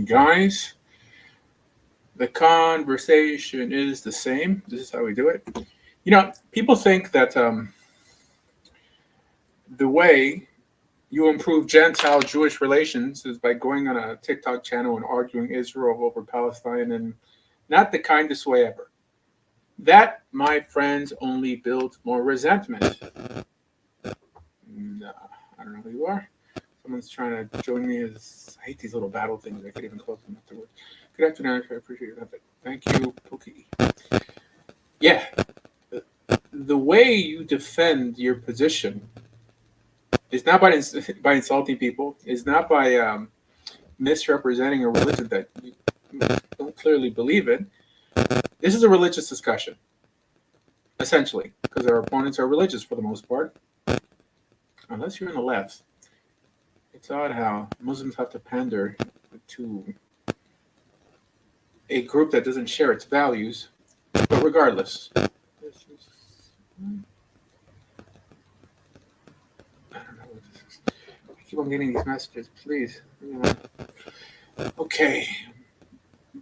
Guys, the conversation is the same. This is how we do it. People think that the way you improve Gentile Jewish relations is by going on a TikTok channel and arguing Israel over Palestine, and not the kindest way ever. That, my friends, only builds more resentment. Nah, I don't know who you are. Someone's trying to join me. I hate these little battle things. I can't even close them afterwards. Good afternoon. I appreciate your effort. Thank you, Pookie. Yeah, the way you defend your position is not by insulting people. It's not by misrepresenting a religion that you don't clearly believe in. This is a religious discussion, essentially, because our opponents are religious for the most part, unless you're on the left. It's odd how Muslims have to pander to a group that doesn't share its values, but regardless, I don't know what this is. I keep on getting these messages, please. Okay,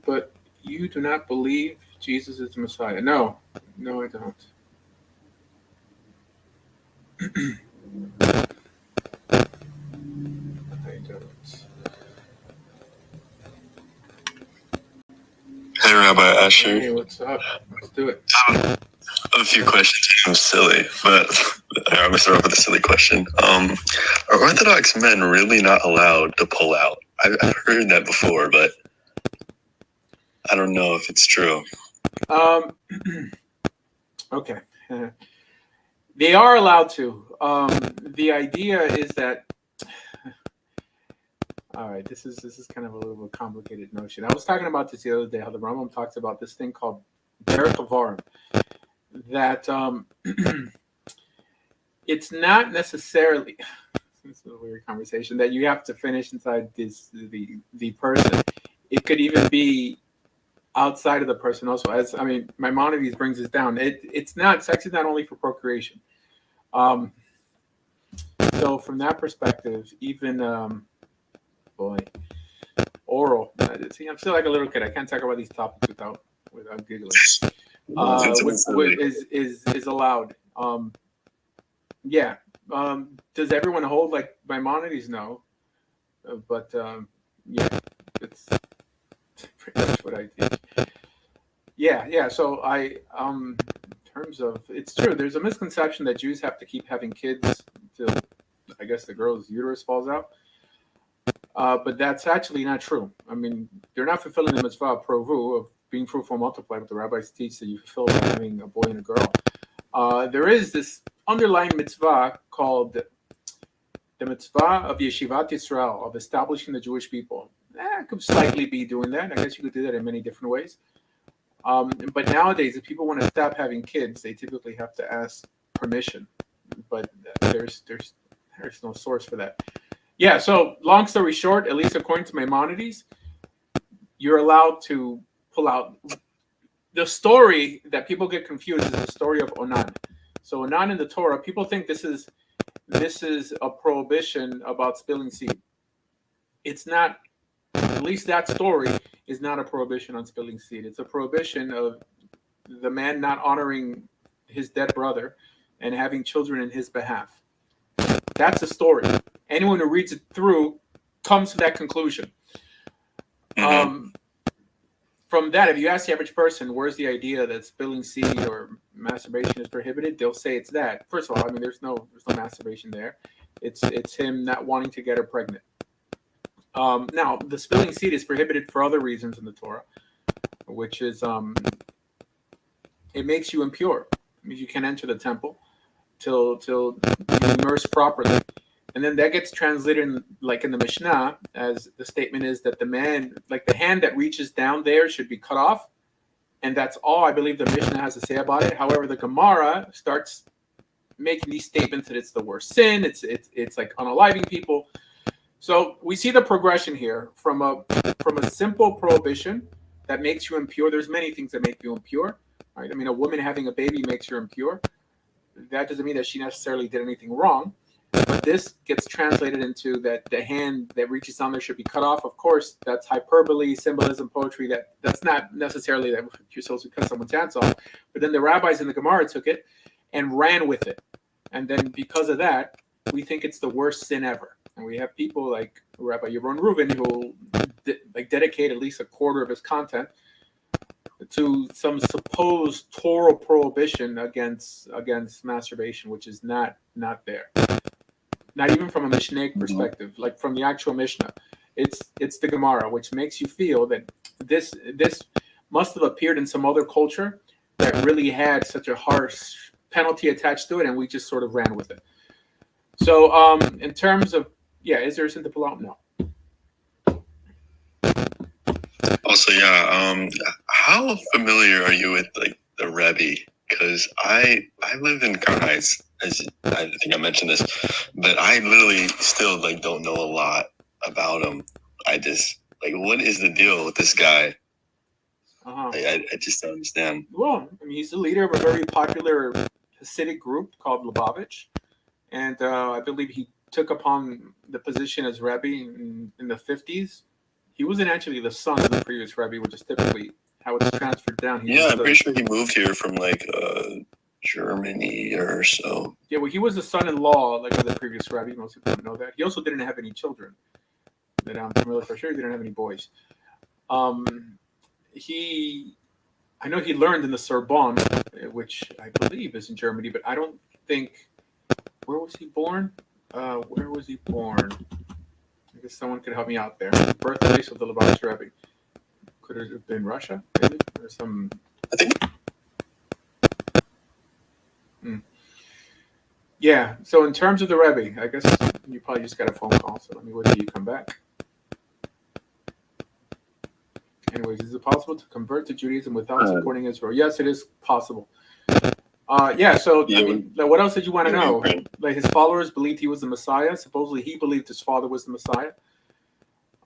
but you do not believe Jesus is the Messiah? No, I don't. I don't. Hey, Rabbi Asher. Hey, what's up? Let's do it. A few questions. I'm silly, but I'm gonna start off with a silly question. Are Orthodox men really not allowed to pull out? I've heard that before, but I don't know if it's true. Okay. They are allowed to. The idea is that. All right, this is kind of a little bit complicated notion. I was talking about this the other day. How the Rambam talks about this thing called derech havarim. That it's not necessarily. This is a weird conversation that you have to finish inside the person. It could even be outside of the person also. As Maimonides brings this down. It's not, sex is not only for procreation. So from that perspective, even oral. See, I'm still like a little kid. I can't talk about these topics without giggling. Is allowed. Yeah. Does everyone hold like Maimonides? No. But yeah, it's pretty much what I teach. Yeah. So in terms of, it's true. There's a misconception that Jews have to keep having kids until, I guess, the girl's uterus falls out. But that's actually not true. I mean, they're not fulfilling the mitzvah provu of being fruitful and multiply, but the rabbis teach that you fulfill by having a boy and a girl. There is this underlying mitzvah called the mitzvah of Yeshivat Yisrael, of establishing the Jewish people. I could slightly be doing that. I guess you could do that in many different ways. But nowadays, if people want to stop having kids, they typically have to ask permission. But there's no source for that. Yeah, so long story short, at least according to Maimonides, you're allowed to pull out. The story that people get confused is the story of Onan. So Onan in the Torah, people think this is a prohibition about spilling seed. It's not. At least that story is not a prohibition on spilling seed. It's a prohibition of the man not honoring his dead brother and having children in his behalf. That's a story. Anyone who reads it through comes to that conclusion. From that, if you ask the average person, where's the idea that spilling seed or masturbation is prohibited, they'll say it's that. First of all, there's no masturbation there. It's him not wanting to get her pregnant. Now, the spilling seed is prohibited for other reasons in the Torah, which is it makes you impure. It means you can't enter the temple till you immerse properly. And then that gets translated in the Mishnah as the statement is that the man, like the hand that reaches down there, should be cut off. And that's all I believe the Mishnah has to say about it. However, the Gemara starts making these statements that it's the worst sin. It's like unaliving people. So we see the progression here from a simple prohibition that makes you impure. There's many things that make you impure, right? A woman having a baby makes her impure. That doesn't mean that she necessarily did anything wrong. But this gets translated into that the hand that reaches down there should be cut off. Of course, that's hyperbole, symbolism, poetry. That's not necessarily that you're supposed to cut someone's hands off. But then the rabbis in the Gemara took it and ran with it. And then because of that, we think it's the worst sin ever. And we have people like Rabbi Yaron Reuven who dedicate at least a quarter of his content to some supposed Torah prohibition against masturbation, which is not there. Not even from a Mishnaic perspective, like from the actual Mishnah. It's the Gemara, which makes you feel that this must have appeared in some other culture that really had such a harsh penalty attached to it, and we just sort of ran with it. So in terms of, is there a sin to pull out? No. Also, how familiar are you with like the Rebbe? Because I live in Crown Heights, as I think I mentioned this, but I literally still like don't know a lot about him. I just like, what is the deal with this guy? I just don't understand. Well, I mean, he's the leader of a very popular Hasidic group called Lubavitch, and I believe he took upon the position as Rebbe in the 50s. He wasn't actually the son of the previous Rebbe, which is typically how it's transferred down. I'm pretty sure he moved here from like Germany or so. Yeah, well, he was the son-in-law like of the previous Rebbe. Most people don't know that. He also didn't have any children. That I'm familiar for sure. He didn't have any boys. I know he learned in the Sorbonne, which I believe is in Germany, but I don't think. Where was he born? Where was he born? I guess someone could help me out there. Birthplace of the Lubavitch Rebbe. Could it have been Russia? Maybe? Or some. I think. Yeah. So in terms of the Rebbe, I guess you probably just got a phone call. So let me wait till you come back. Anyways, is it possible to convert to Judaism without supporting Israel? Yes, it is possible. I mean, what else did you want to know? Like his followers believed he was the Messiah. Supposedly, he believed his father was the Messiah.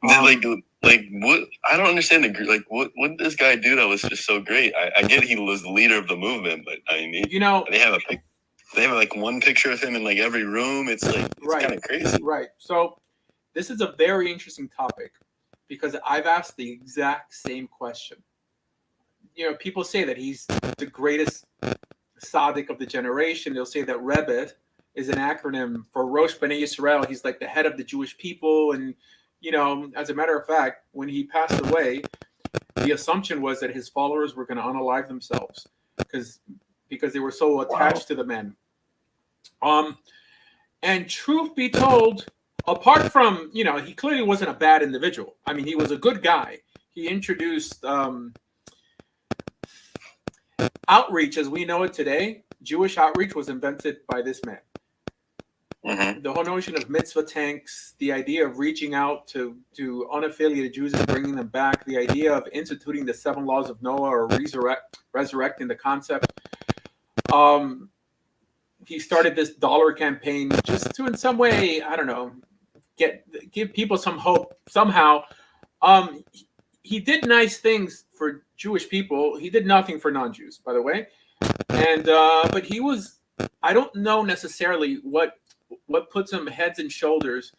Like what? I don't understand what did this guy do that was just so great? I get he was the leader of the movement, but I mean, they have like one picture of him in like every room. It's like kind of crazy, right? So this is a very interesting topic because I've asked the exact same question. People say that he's the greatest Tzaddik of the generation. They'll say that Rebbe is an acronym for Rosh Bnei Yisrael. He's like the head of the Jewish people. And, as a matter of fact, when he passed away, the assumption was that his followers were going to unalive themselves because they were so attached to the man. And truth be told, apart from, he clearly wasn't a bad individual. I mean, he was a good guy. He introduced outreach as we know it today. Jewish outreach was invented by this man. Mm-hmm. The whole notion of mitzvah tanks, the idea of reaching out to unaffiliated Jews and bringing them back, the idea of instituting the 7 laws of Noah or resurrecting the concept. He started this dollar campaign just to, in some way, I don't know, give people some hope somehow. He did nice things for Jewish people. He did nothing for non-Jews, by the way. And but he was, I don't know necessarily what puts him heads and shoulders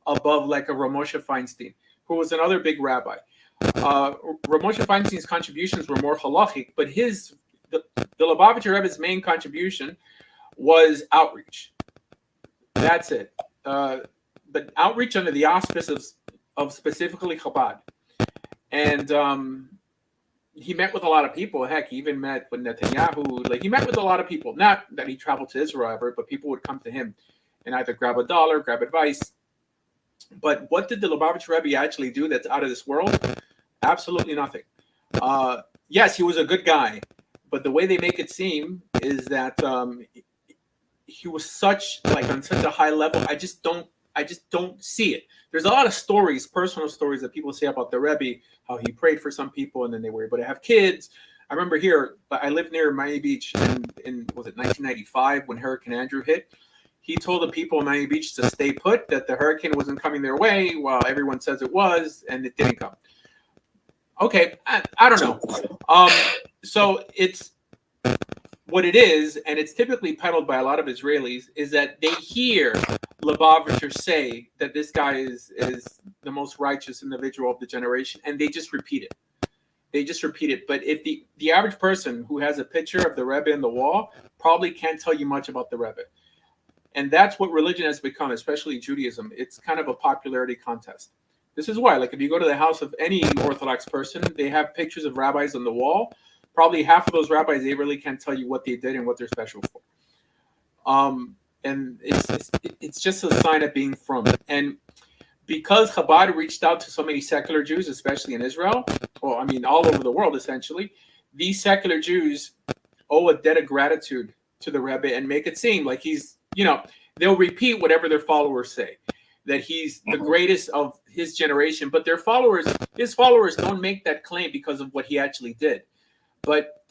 above like a Ramosha Feinstein, who was another big rabbi. Ramosha Feinstein's contributions were more halachic, but the Lubavitcher Rebbe's main contribution was outreach. That's it. But outreach under the auspice of specifically Chabad. And he met with a lot of people. Heck, he even met with Netanyahu. Like, he met with a lot of people. Not that he traveled to Israel ever, but people would come to him and either grab a dollar, grab advice. But what did the Lubavitcher Rebbe actually do that's out of this world? Absolutely nothing. Yes, he was a good guy, but the way they make it seem is that he was on such a high level. I just don't see it. There's a lot of stories, personal stories that people say about the Rebbe, how he prayed for some people and then they were able to have kids. I remember I lived near Miami Beach in was it 1995 when Hurricane Andrew hit. He told the people in Miami Beach to stay put, that the hurricane wasn't coming their way while everyone says it was, and it didn't come. Okay, I don't know. So it's what it is, and it's typically peddled by a lot of Israelis, is that they hear Lubavitchers say that this guy is the most righteous individual of the generation, and they just repeat it. But if the average person who has a picture of the Rebbe in the wall probably can't tell you much about the Rebbe. And that's what religion has become, especially Judaism. It's kind of a popularity contest. This is why, like, if you go to the house of any Orthodox person, they have pictures of rabbis on the wall. Probably half of those rabbis, they really can't tell you what they did and what they're special for. And it's just a sign of being from. And because Chabad reached out to so many secular Jews, especially in Israel, well, I mean, all over the world, essentially, these secular Jews owe a debt of gratitude to the Rebbe and make it seem like he's, they'll repeat whatever their followers say, that he's the greatest of his generation. But his followers don't make that claim because of what he actually did. But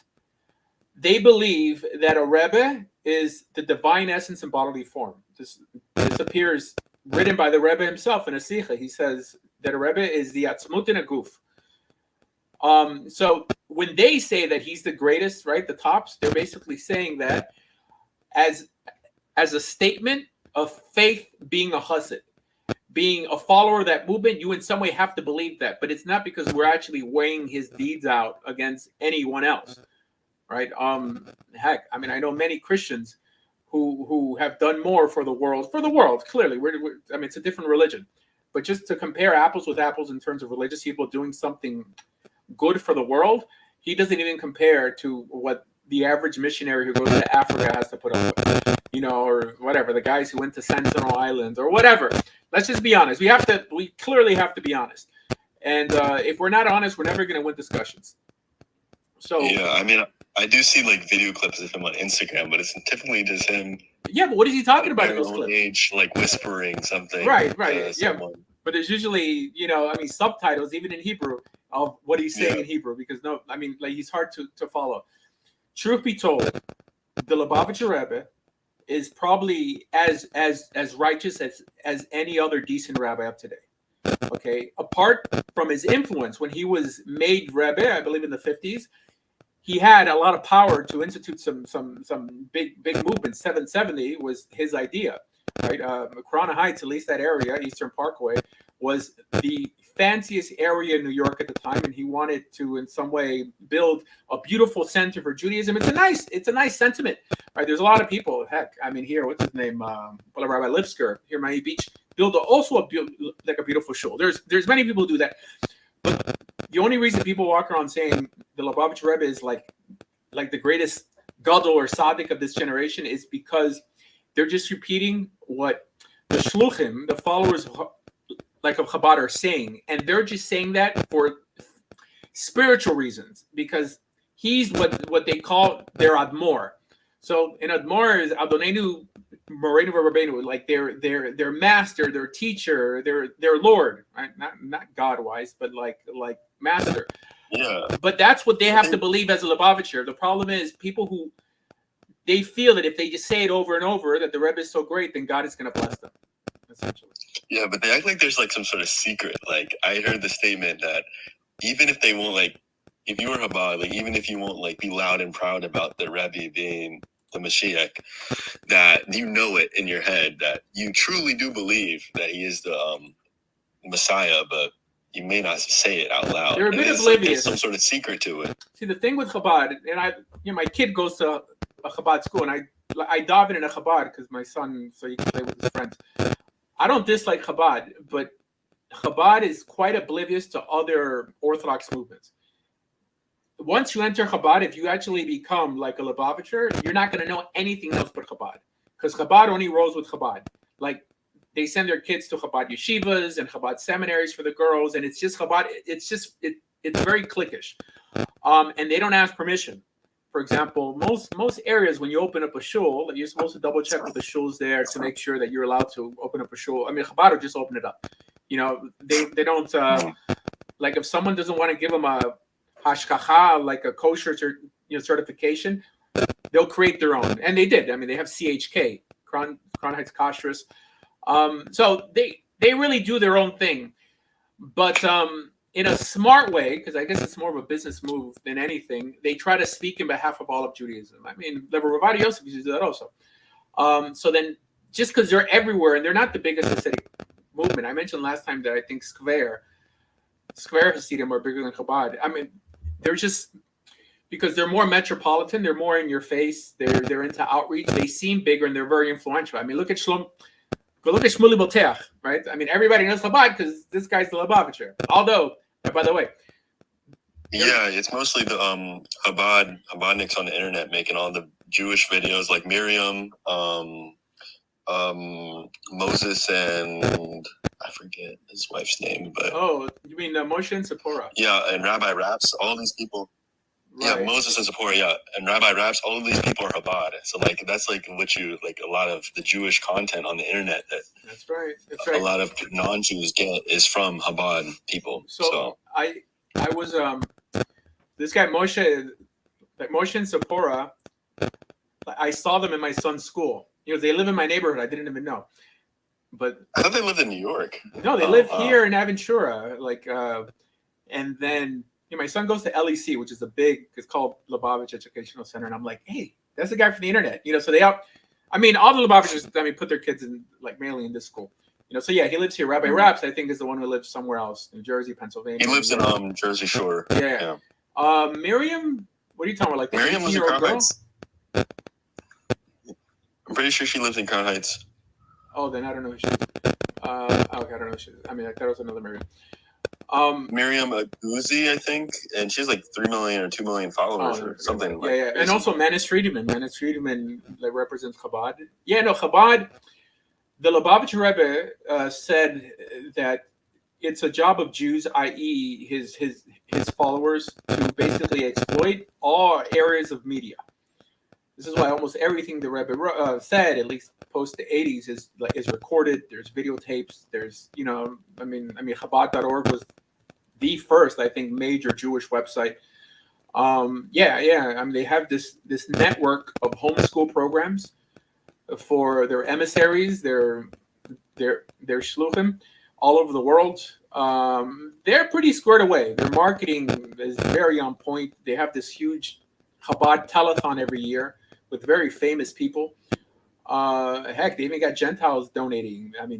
they believe that a Rebbe is the divine essence in bodily form. This appears written by the Rebbe himself in a Sikha. He says that a Rebbe is the Atzmut in a Guf. So when they say that he's the greatest, right, the tops, they're basically saying that as a statement of faith being a chassid, being a follower of that movement, you in some way have to believe that. But it's not because we're actually weighing his deeds out against anyone else, right? Heck, I mean, I know many Christians who have done more for the world. Clearly, I mean, it's a different religion. But just to compare apples with apples in terms of religious people doing something good for the world, he doesn't even compare to what the average missionary who goes to Africa has to put up with, or whatever, the guys who went to Sentinel Island or whatever. Let's just be honest. We clearly have to be honest. And if we're not honest, we're never going to win discussions. So yeah, I mean, I do see like video clips of him on Instagram, but it's typically just him. Yeah, but what is he talking about in those clips? Age, like whispering something. Right. Yeah, but there's usually, subtitles even in Hebrew of what he's saying in Hebrew, because he's hard to follow. Truth be told, the Lubavitcher Rebbe is probably as righteous as any other decent rabbi up today. Okay, apart from his influence when he was made Rebbe, I believe in the 50s, he had a lot of power to institute some big movements. 770 was his idea, right? Corona Heights, at least that area, Eastern Parkway, was the fanciest area in New York at the time, and he wanted to, in some way, build a beautiful center for Judaism. It's a nice sentiment, right? There's a lot of people. Heck, I mean, here, what's his name? Rabbi Lipsker here in Miami Beach built a beautiful shul. There's many people who do that, but the only reason people walk around saying the Lubavitcher Rebbe is like the greatest gadol or tzaddik of this generation is because they're just repeating what the shluchim, the followers of Chabad, are saying, and they're just saying that for spiritual reasons, because he's what they call their admor. So in admor is Adonenu Moreinu Rabbeinu, like their master, their teacher, their Lord, right? Not God wise, but like master. Yeah. But that's what they have to believe as a Lubavitcher. The problem is people who they feel that if they just say it over and over that the Rebbe is so great, then God is going to bless them, essentially. Yeah, but they act like there's like some sort of secret. Like I heard the statement that even if they won't if you were Chabad, even if you won't be loud and proud about the Rebbe being the Mashiach, that it in your head that you truly do believe that he is the Messiah, but you may not say it out loud. They're a bit oblivious. There's some sort of secret to it. See, the thing with Chabad, and my kid goes to a Chabad school, and I daven in a Chabad because my son, so he can play with his friends. I don't dislike Chabad, but Chabad is quite oblivious to other Orthodox movements. Once you enter Chabad, if you actually become like a Lubavitcher, you're not going to know anything else but Chabad, because Chabad only rolls with Chabad. Like they send their kids to Chabad yeshivas and Chabad seminaries for the girls, and it's just Chabad. It's very cliquish, and they don't ask permission. For example, most areas when you open up a shul, you're supposed to double check with the shuls there to make sure that you're allowed to open up a shul. I mean, Chabad will just open it up. They don't like if someone doesn't want to give them a hashkacha, like a kosher certification, they'll create their own, and they did. I mean, they have CHK, Crown Heights Kashrus. So they really do their own thing, but in a smart way, because I guess it's more of a business move than anything, they try to speak in behalf of all of Judaism. I mean, Rabbi Yosef used to do that also. So then just because they're everywhere and they're not the biggest Hasidic movement. I mentioned last time that I think Square Hasidim are bigger than Chabad. I mean, they're just because they're more metropolitan, they're more in your face, they're into outreach, they seem bigger and they're very influential. I mean, look at Shlomo Boteach, right? I mean, everybody knows Chabad because this guy's the Lubavitcher. Although, by the way, yeah, it's mostly the Chabadniks on the internet making all the Jewish videos, like Miriam, Moses, and I forget his wife's name, but you mean Moshe and Sephora? Yeah, and Rabbi Raps, all these people. Right. Yeah, Moses and Sephora, yeah, and Rabbi Raps, all of these people are Chabad. So like that's like what you like a lot of the Jewish content on the internet that's right. A lot of non-Jews get is from Chabad people. So I was this guy Moshe and Sephora. I saw them in my son's school. They live in my neighborhood. I didn't even know. But I thought they lived in New York. No, they live here in Aventura. And then my son goes to LEC, which is it's called Lubavitch Educational Center. And I'm like, hey, that's the guy from the internet. So they all the Lubavitchers, put their kids in mainly in this school. So yeah, he lives here. Rabbi Raps, I think, is the one who lives somewhere else, New Jersey, Pennsylvania. He lives in Jersey Shore. Yeah. Miriam, what are you talking about? Like the Miriam was in Crown girl? Heights. I'm pretty sure she lives in Crown Heights. Oh, then I don't know who she is. Okay, I don't know who she is. I mean, I thought it was another Miriam. Miriam Aguzi, I think, and she's like 3 million or 2 million followers or something. Yeah. And also Manis Friedman. Manis Friedman represents Chabad. Yeah, no, Chabad. The Lubavitcher Rebbe said that it's a job of Jews, i.e., his followers, to basically exploit all areas of media. This is why almost everything the Rebbe said, at least post the 80s, is recorded. There's videotapes. There's Chabad.org was the first, I think, major Jewish website. They have this network of homeschool programs for their emissaries, their shluchim all over the world. They're pretty squared away. Their marketing is very on point. They have this huge Chabad telethon every year with very famous people. Heck, they even got Gentiles donating. I mean,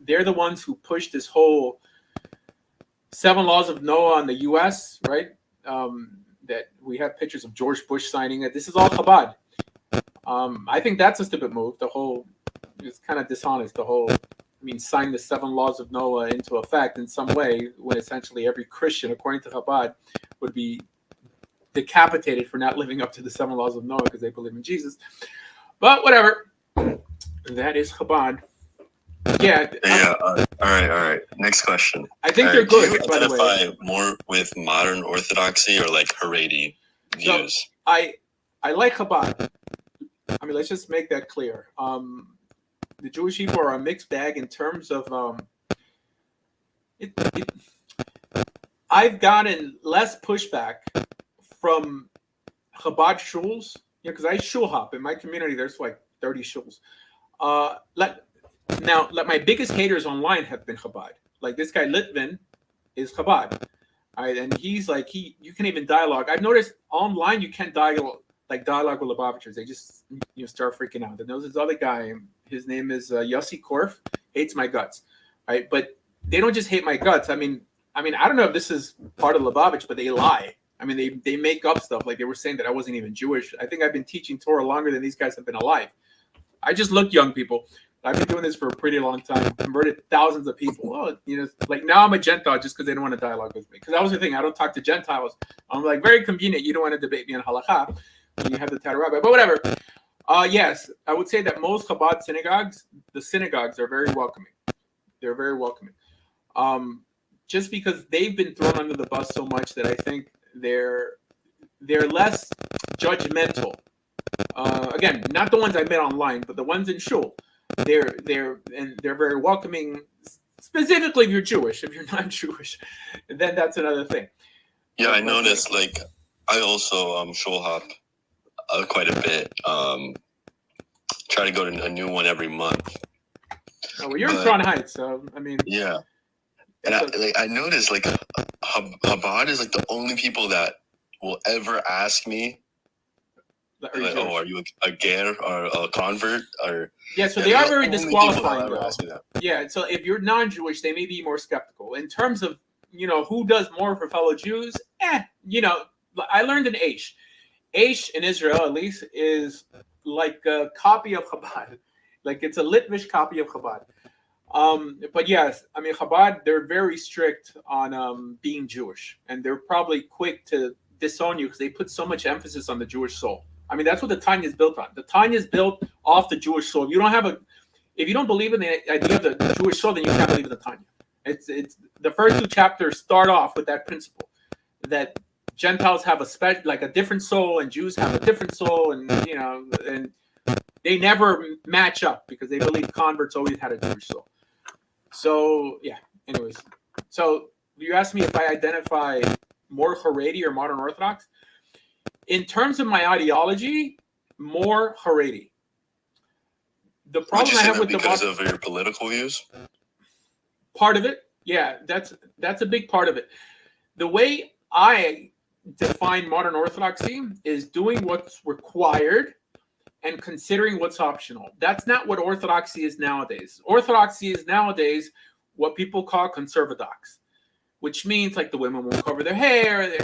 they're the ones who pushed this whole 7 Laws of Noah in the U.S., right? That we have pictures of George Bush signing it. This is all Chabad. I think that's a stupid move. It's kind of dishonest. Sign the 7 Laws of Noah into effect in some way when essentially every Christian, according to Chabad, would be decapitated for not living up to the 7 Laws of Noah because they believe in Jesus. But whatever. That is Chabad. Yeah. All right. Next question. I think they're good. Do you identify more with modern Orthodoxy or like Haredi views? So I like Chabad. Let's just make that clear. The Jewish people are a mixed bag in terms of I've gotten less pushback from Chabad shuls, because I shul hop in my community. There's like 30 shuls. My biggest haters online have been Chabad. Like this guy Litvin is Chabad, and he's like you can't even dialogue. I've noticed online you can't dialogue with Lubavitchers. They just start freaking out. And there's this other guy. His name is Yossi Korf. Hates my guts, right? But they don't just hate my guts. I don't know if this is part of Lubavitch, but they lie. They make up stuff. Like they were saying that I wasn't even Jewish. I think I've been teaching Torah longer than these guys have been alive. I just look young, people. I've been doing this for a pretty long time. Converted thousands of people. Like now I'm a Gentile just because they don't want to dialogue with me. Because that was the thing. I don't talk to Gentiles. I'm like very convenient. You don't want to debate me on halakha. You have the Torah rabbi. But whatever. Yes, I would say that most Chabad synagogues, the synagogues are very welcoming. They're very welcoming. Just because they've been thrown under the bus so much that I think they're less judgmental. Again, not the ones I met online, but the ones in shul. They're very welcoming. Specifically, if you're Jewish. If you're not Jewish, then that's another thing. Yeah, I noticed. Like, I also shul hop quite a bit. Try to go to a new one every month. Oh, well, you're in Crown Heights, so yeah. And I noticed like Chabad is like the only people that will ever ask me Are you Jewish? Are you a ger or a convert? Or yeah, so they are very the only people disqualifying. that ask me that. Yeah, so if you're non-Jewish, they may be more skeptical. In terms of, who does more for fellow Jews, I learned in Aish. Aish in Israel, at least, is like a copy of Chabad. Like it's a Litvish copy of Chabad. But yes, I mean, Chabad, they're very strict on being Jewish. And they're probably quick to disown you because they put so much emphasis on the Jewish soul. I mean, that's what the Tanya is built on. The Tanya is built off the Jewish soul. If you don't believe in the idea of the Jewish soul, then you can't believe in the Tanya. It's the first two chapters start off with that principle that Gentiles have a different soul, and Jews have a different soul, and and they never match up because they believe converts always had a Jewish soul. So yeah. Anyways, so you asked me if I identify more Haredi or modern Orthodox. In terms of my ideology, more Haredi. The problem I have with because of your political views? Part of it, yeah, that's a big part of it. The way I define modern Orthodoxy is doing what's required and considering what's optional. That's not what Orthodoxy is nowadays. Orthodoxy is nowadays what people call conservadox, which means like the women won't cover their hair,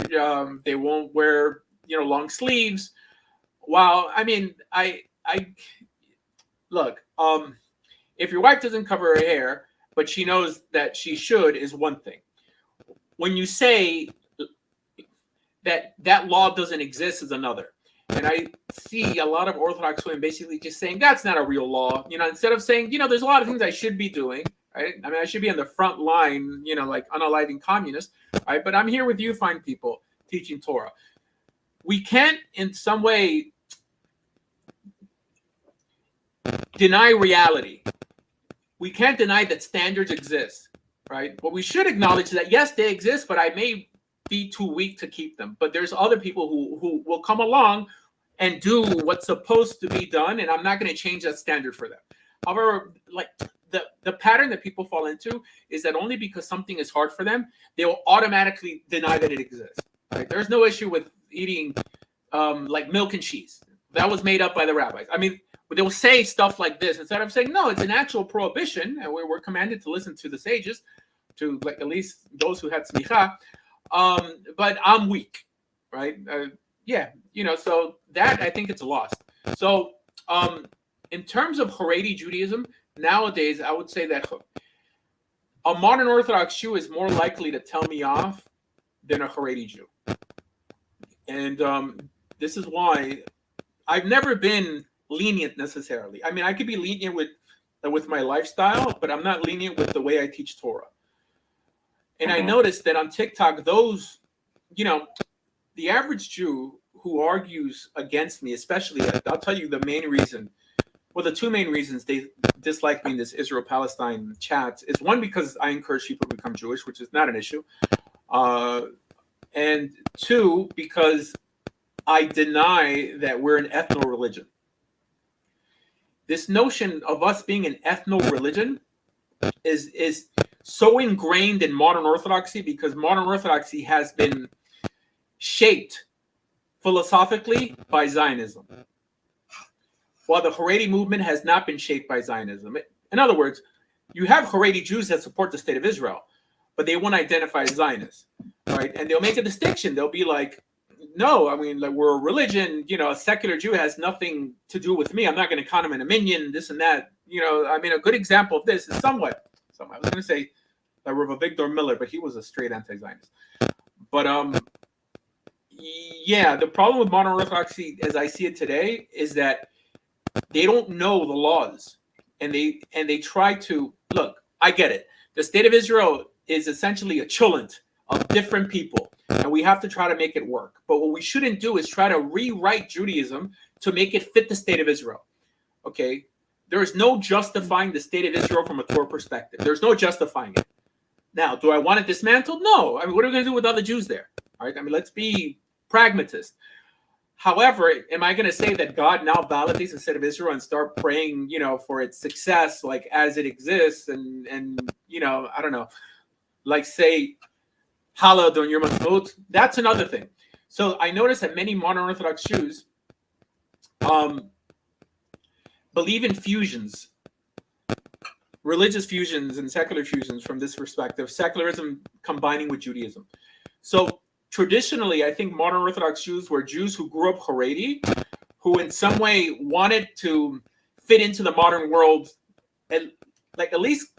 they won't wear long sleeves. Well, I mean, I look, if your wife doesn't cover her hair, but she knows that she should, is one thing. When you say that law doesn't exist is another. And I see a lot of Orthodox women basically just saying that's not a real law. Instead of saying, there's a lot of things I should be doing, right? I mean, I should be on the front line, like unaliving communists, right? But I'm here with you, fine people, teaching Torah. We can't in some way deny reality. We can't deny that standards exist, right? What we should acknowledge is that, yes, they exist, but I may be too weak to keep them. But there's other people who will come along and do what's supposed to be done, and I'm not going to change that standard for them. However, like the pattern that people fall into is that only because something is hard for them, they will automatically deny that it exists. Right? There's no issue with eating like milk and cheese. That was made up by the rabbis. I mean, they will say stuff like this instead of saying, no, it's an actual prohibition, and we're commanded to listen to the sages, to like at least those who had smicha. But I'm weak, right? So that I think it's lost. So in terms of Haredi Judaism, nowadays I would say that a modern Orthodox Jew is more likely to tell me off than a Haredi Jew. And this is why I've never been lenient necessarily. I mean, I could be lenient with my lifestyle, but I'm not lenient with the way I teach Torah. And I noticed that on TikTok, those, the average Jew who argues against me, especially, I'll tell you the main reason. Well, the two main reasons they dislike me in this Israel-Palestine chat is one, because I encourage people to become Jewish, which is not an issue. And two, because I deny that we're an ethno-religion. This notion of us being an ethno-religion is so ingrained in modern Orthodoxy because modern Orthodoxy has been shaped philosophically by Zionism, while the Haredi movement has not been shaped by Zionism. In other words, you have Haredi Jews that support the state of Israel, but they won't identify as Zionists, right? And they'll make a distinction. They'll be like, no, I mean, like, we're a religion, a secular Jew has nothing to do with me. I'm not going to count him in a minion, this and that. I mean, a good example of this is somewhat, I was going to say Rav Victor Miller, but he was a straight anti-Zionist. But yeah, the problem with modern Orthodoxy, as I see it today, is that they don't know the laws, and they try to look. I get it. The state of Israel is essentially a chulent of different people, and we have to try to make it work. But what we shouldn't do is try to rewrite Judaism to make it fit the state of Israel. Okay, there is no justifying the state of Israel from a Torah perspective. There's no justifying it. Now, do I want it dismantled? No. I mean, what are we going to do with other Jews there? All right. I mean, let's be pragmatist. However, am I going to say that God now validates the state of Israel and start praying, for its success, like as it exists, and I don't know, like say, hallowed on your Matzot? That's another thing. So I noticed that many modern Orthodox Jews, believe in fusions, religious fusions and secular fusions from this perspective, secularism combining with Judaism. So traditionally, I think modern Orthodox Jews were Jews who grew up Haredi, who in some way wanted to fit into the modern world, and like at least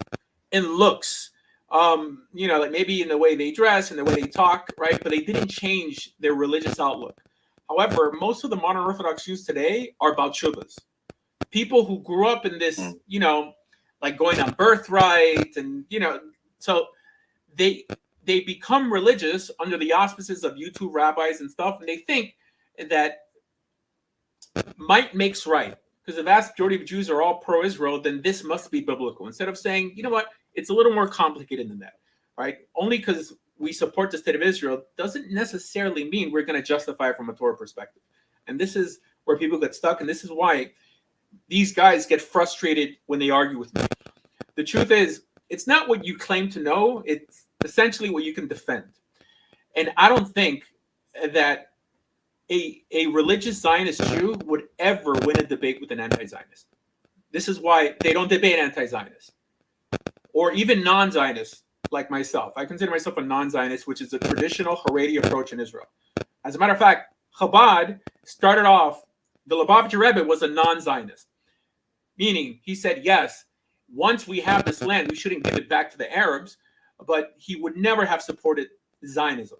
in looks, like maybe in the way they dress and the way they talk, right? But they didn't change their religious outlook. However, most of the modern Orthodox Jews today are about shuvas, people who grew up in this, like going on birthright, and so they become religious under the auspices of YouTube rabbis and stuff, and they think that might makes right. Because the vast majority of Jews are all pro-Israel, then this must be biblical. Instead of saying, you know what, it's a little more complicated than that, right? Only because we support the state of Israel doesn't necessarily mean we're going to justify it from a Torah perspective. And this is where people get stuck, and this is why these guys get frustrated when they argue with me. The truth is, it's not what you claim to know, it's essentially what you can defend. And I don't think that a religious Zionist Jew would ever win a debate with an anti-Zionist. This is why they don't debate anti-Zionists. Or even non-Zionists like myself. I consider myself a non-Zionist, which is a traditional Haredi approach in Israel. As a matter of fact, Chabad started off, the Lubavitcher Rebbe was a non-Zionist. Meaning, he said, yes, once we have this land, we shouldn't give it back to the Arabs, but he would never have supported Zionism.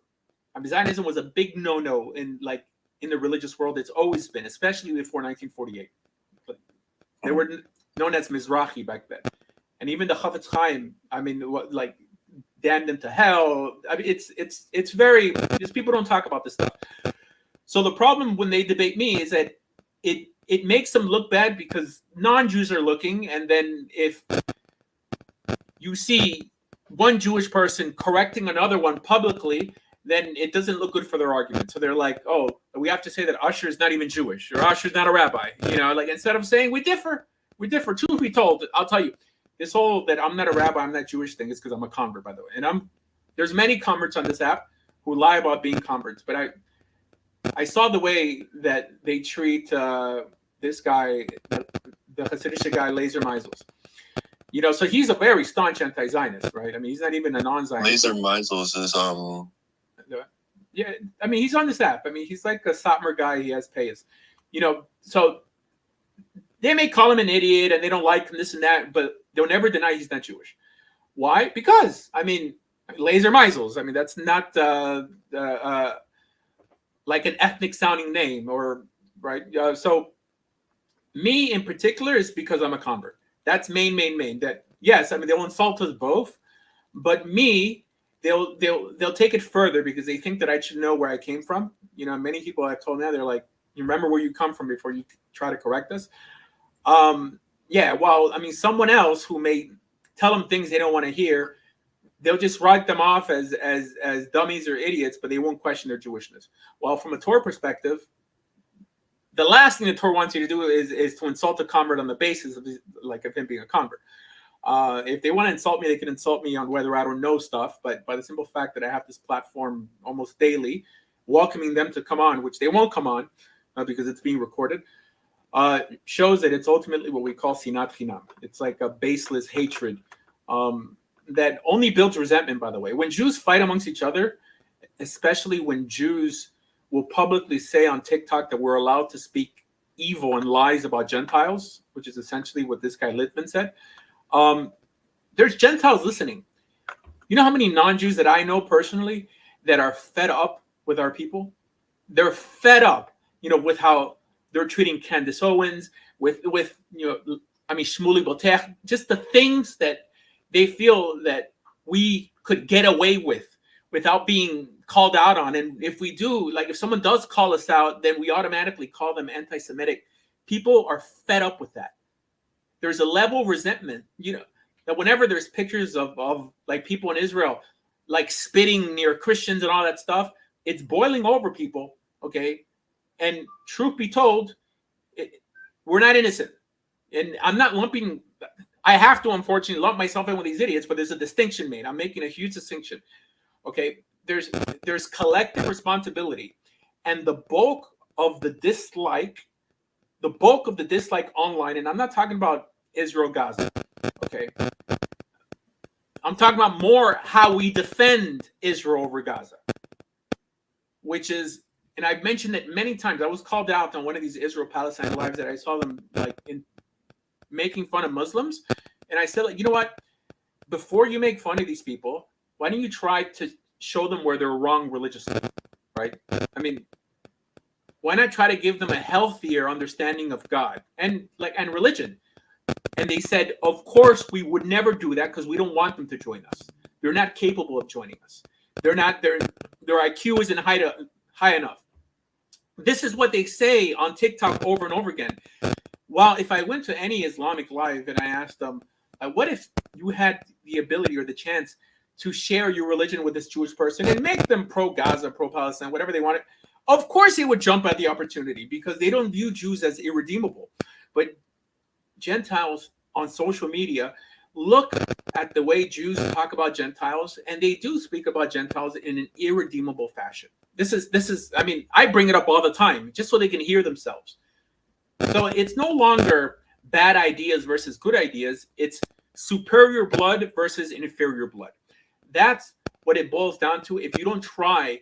I mean, Zionism was a big no-no in the religious world. It's always been, especially before 1948. But they were known as Mizrahi back then. And even the Chavetz Chaim, I mean, damned them to hell. I mean, it's very, these people don't talk about this stuff. So the problem when they debate me is that it makes them look bad because non-Jews are looking, and then if you see one Jewish person correcting another one publicly, then it doesn't look good for their argument. So they're like, oh, we have to say that Usher is not even Jewish, or Usher is not a rabbi. Instead of saying we differ. Truth be told, I'll tell you, this whole that I'm not a rabbi, I'm not Jewish thing is because I'm a convert, by the way. And there's many converts on this app who lie about being converts, but I saw the way that they treat this guy, the Hasidic guy, Lazer Meisels. So he's a very staunch anti-Zionist, right? I mean, he's not even a non-Zionist. Lazer Meisels is Yeah, I mean, he's on this app. I mean, he's like a Satmar guy. He has payas. So they may call him an idiot and they don't like him, this and that, but they'll never deny he's not Jewish. Why? Because, I mean, Lazer Meisels. I mean, that's not like an ethnic sounding name, or right. So me in particular is because I'm a convert. That's main. That yes, I mean they'll insult us both, but me, they'll take it further because they think that I should know where I came from. Many people I've told now, they're like, you remember where you come from before you try to correct us. Yeah, well, I mean, someone else who may tell them things they don't want to hear, they'll just write them off as dummies or idiots, but they won't question their Jewishness. Well, from a Torah perspective, the last thing the Torah wants you to do is to insult a convert on the basis of him being a convert. If they want to insult me, they can insult me on whether I don't know stuff, but by the simple fact that I have this platform almost daily, welcoming them to come on, which they won't come on because it's being recorded, shows that it's ultimately what we call sinat chinam. It's like a baseless hatred that only builds resentment, by the way. When Jews fight amongst each other, especially when Jews will publicly say on TikTok that we're allowed to speak evil and lies about Gentiles, which is essentially what this guy Littman said, there's Gentiles listening. You know how many non-Jews that I know personally that are fed up with our people? They're fed up, with how they're treating Candace Owens, with Shmuley Boteach, just the things that they feel that we could get away with without being called out on. And if we do, if someone does call us out, then we automatically call them anti-Semitic. People are fed up with that. There's a level of resentment, that whenever there's pictures of people in Israel, spitting near Christians and all that stuff, it's boiling over people, okay? And truth be told, we're not innocent. And I'm not lumping, I have to unfortunately lump myself in with these idiots, but there's a distinction made. I'm making a huge distinction, okay? There's collective responsibility. And the bulk of the dislike the bulk of the dislike online, and I'm not talking about Israel, Gaza, okay? I'm talking about more how we defend Israel over Gaza, which is, and I've mentioned it many times. I was called out on one of these Israel-Palestine lives that I saw them like in making fun of Muslims, and I said, like, you know what? Before you make fun of these people, why don't you try to show them where they're wrong religiously, right? I mean, why not try to give them a healthier understanding of God and religion? And they said, of course, we would never do that because we don't want them to join us. They're not capable of joining us. Their IQ isn't high enough. This is what they say on TikTok over and over again. Well, if I went to any Islamic live and I asked them, what if you had the ability or the chance to share your religion with this Jewish person and make them pro-Gaza, pro-Palestine, whatever they wanted, of course they would jump at the opportunity because they don't view Jews as irredeemable. But Gentiles on social media look at the way Jews talk about Gentiles, and they do speak about Gentiles in an irredeemable fashion. This is, I mean, I bring it up all the time just so they can hear themselves. So it's no longer bad ideas versus good ideas. It's superior blood versus inferior blood. That's what it boils down to if you don't try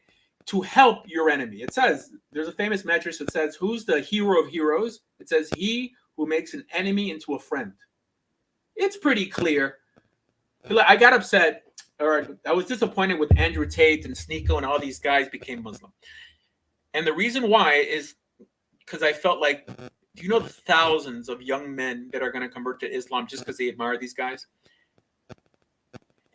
to help your enemy. It says, there's a famous metric that says, who's the hero of heroes? It says, he who makes an enemy into a friend. It's pretty clear. I got upset, or I was disappointed with Andrew Tate and Sneeko and all these guys became Muslim. And the reason why is because I felt like, do you know the thousands of young men that are going to convert to Islam just because they admire these guys?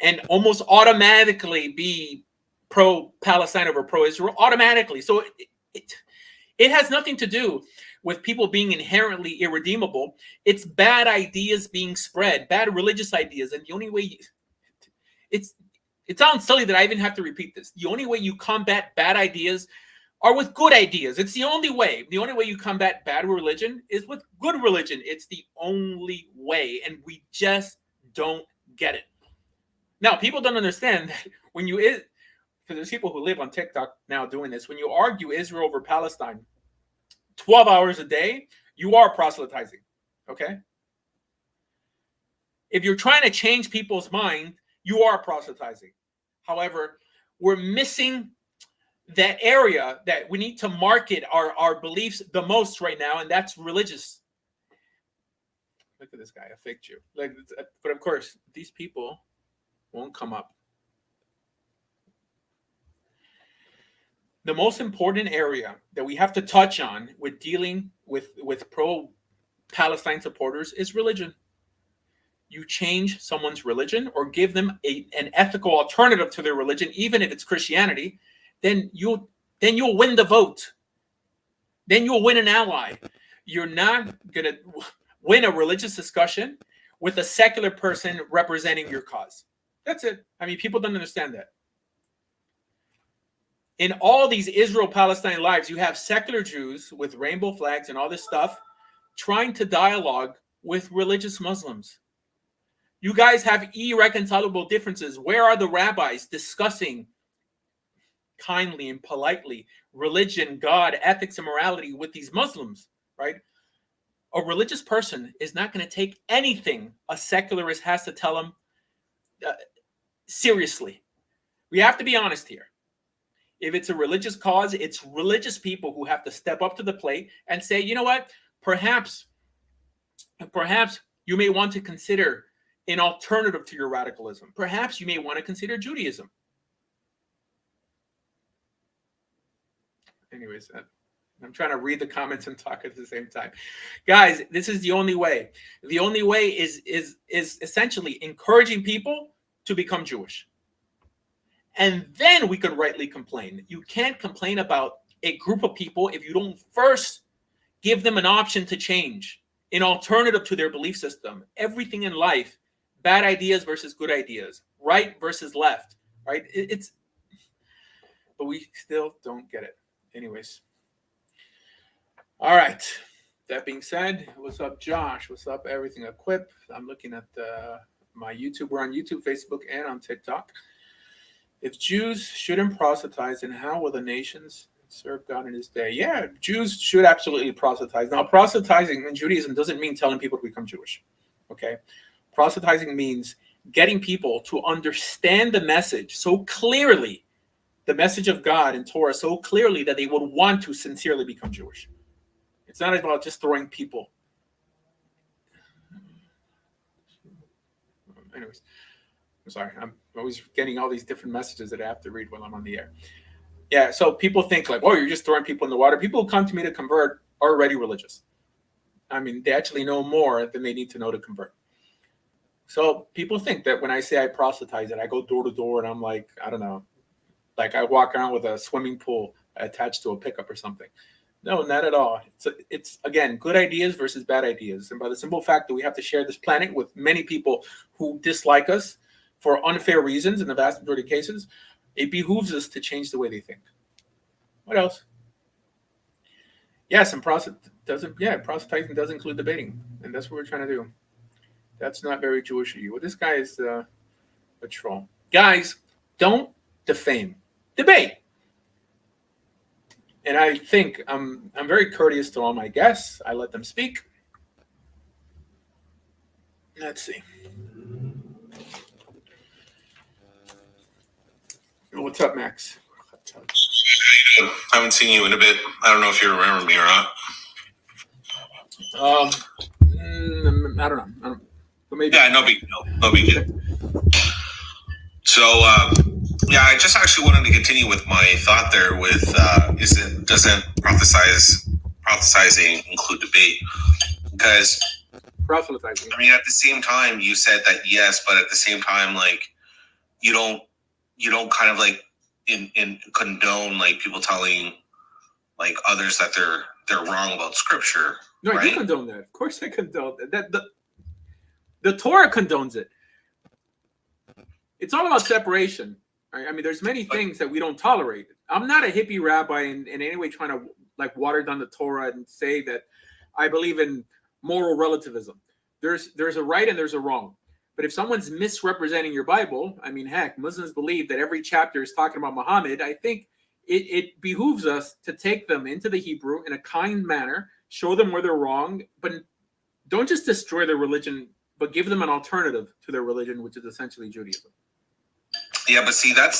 And almost automatically be pro-Palestine over pro-Israel, automatically. So it has nothing to do with people being inherently irredeemable. It's bad ideas being spread, bad religious ideas. And the only way it sounds silly that I even have to repeat this. The only way you combat bad ideas are with good ideas. It's the only way. The only way you combat bad religion is with good religion. It's the only way. And we just don't get it. Now, people don't understand that when you, because there's people who live on TikTok now doing this, when you argue Israel over Palestine 12 hours a day, you are proselytizing, okay? If you're trying to change people's mind, you are proselytizing. However, we're missing that area that we need to market our beliefs the most right now, and that's religious. Look at this guy, a fake Jew. But of course, these people won't come up. The most important area that we have to touch on with dealing with pro-Palestine supporters is religion. You change someone's religion or give them an ethical alternative to their religion, even if it's Christianity, then you'll win the vote. Then you'll win an ally. You're not going to win a religious discussion with a secular person representing your cause. That's it. I mean, people don't understand that. In all these Israel-Palestine lives, you have secular Jews with rainbow flags and all this stuff trying to dialogue with religious Muslims. You guys have irreconcilable differences. Where are the rabbis discussing kindly and politely religion, God, ethics, and morality with these Muslims, right? A religious person is not going to take anything a secularist has to tell them seriously. We have to be honest here. If it's a religious cause, it's religious people who have to step up to the plate and say, you know what, perhaps you may want to consider an alternative to your radicalism. Perhaps you may want to consider Judaism. Anyways, I'm trying to read the comments and talk at the same time. Guys, this is the only way. The only way is essentially encouraging people to become Jewish. And then we could rightly complain. You can't complain about a group of people if you don't first give them an option to change, an alternative to their belief system. Everything in life, bad ideas versus good ideas, right versus left, right? But we still don't get it. Anyways. All right. That being said, what's up, Josh? What's up, Everything Equip? I'm looking at my YouTube. We're on YouTube, Facebook, and on TikTok. If Jews shouldn't proselytize, then how will the nations Serve God in his day. Yeah, Jews should absolutely proselytize. Now, proselytizing in Judaism doesn't mean telling people to become Jewish. Okay? Proselytizing means getting people to understand the message so clearly, the message of God and Torah so clearly that they would want to sincerely become Jewish. It's not about just throwing people. Anyways, I'm sorry. I'm always getting all these different messages that I have to read while I'm on the air. Yeah, so people think like, oh, you're just throwing people in the water. People who come to me to convert are already religious. I mean, they actually know more than they need to know to convert. So people think that when I say I proselytize it, I go door to door and I'm like, I don't know, like I walk around with a swimming pool attached to a pickup or something. No, not at all. It's again, good ideas versus bad ideas. And by the simple fact that we have to share this planet with many people who dislike us for unfair reasons in the vast majority of cases, it behooves us to change the way they think. What else? Yes, and proselytizing does include debating, and that's what we're trying to do. That's not very Jewish of you. Well, this guy is a troll. Guys, don't defame. Debate. And I think I'm very courteous to all my guests. I let them speak. Let's see. What's up, Max? I haven't seen you in a bit. I don't know if you remember me or not. I don't know. But maybe. Yeah, no big deal. No big deal. So, yeah, I just actually wanted to continue with my thought there. With doesn't proselytizing include debate? Because Proselytizing. I mean, at the same time, you said that yes, but at the same time, like you don't kind of like in condone like people telling like others that they're wrong about scripture. No, I right? do condone that. Of course, I condone that. The Torah condones it. It's all about separation. Right? I mean, there's many things that we don't tolerate. I'm not a hippie rabbi in any way trying to like water down the Torah and say that I believe in moral relativism. There's a right and there's a wrong. But if someone's misrepresenting your Bible, I mean, heck, Muslims believe that every chapter is talking about Muhammad. I think it behooves us to take them into the Hebrew in a kind manner, show them where they're wrong, but don't just destroy their religion, but give them an alternative to their religion, which is essentially Judaism. Yeah, but see, I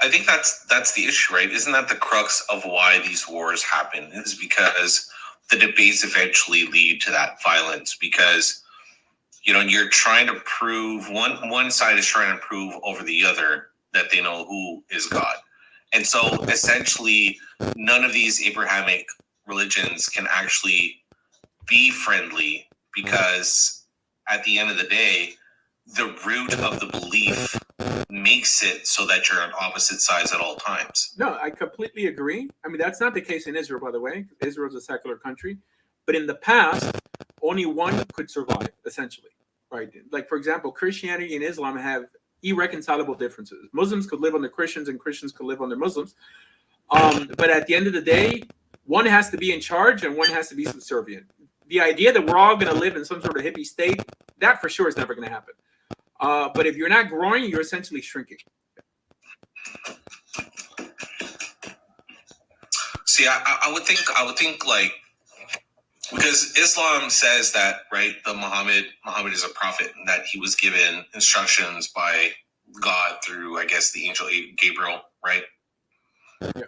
think that's the issue, right? Isn't that the crux of why these wars happen? Is because the debates eventually lead to that violence because you're trying to prove one side is trying to prove over the other that they know who is God. And so essentially none of these Abrahamic religions can actually be friendly because at the end of the day, the root of the belief makes it so that you're on opposite sides at all times. No, I completely agree. I mean, that's not the case in Israel, by the way. Israel is a secular country. But in the past, only one could survive, essentially. Right? Like, for example, Christianity and Islam have irreconcilable differences. Muslims could live under Christians and Christians could live under Muslims. But at the end of the day, one has to be in charge and one has to be subservient. The idea that we're all going to live in some sort of hippie state, that for sure is never going to happen. But if you're not growing, you're essentially shrinking. See, I would think like, because Islam says that, right, the Muhammad is a prophet and that he was given instructions by God through, I guess, the angel Gabriel, right? Yeah.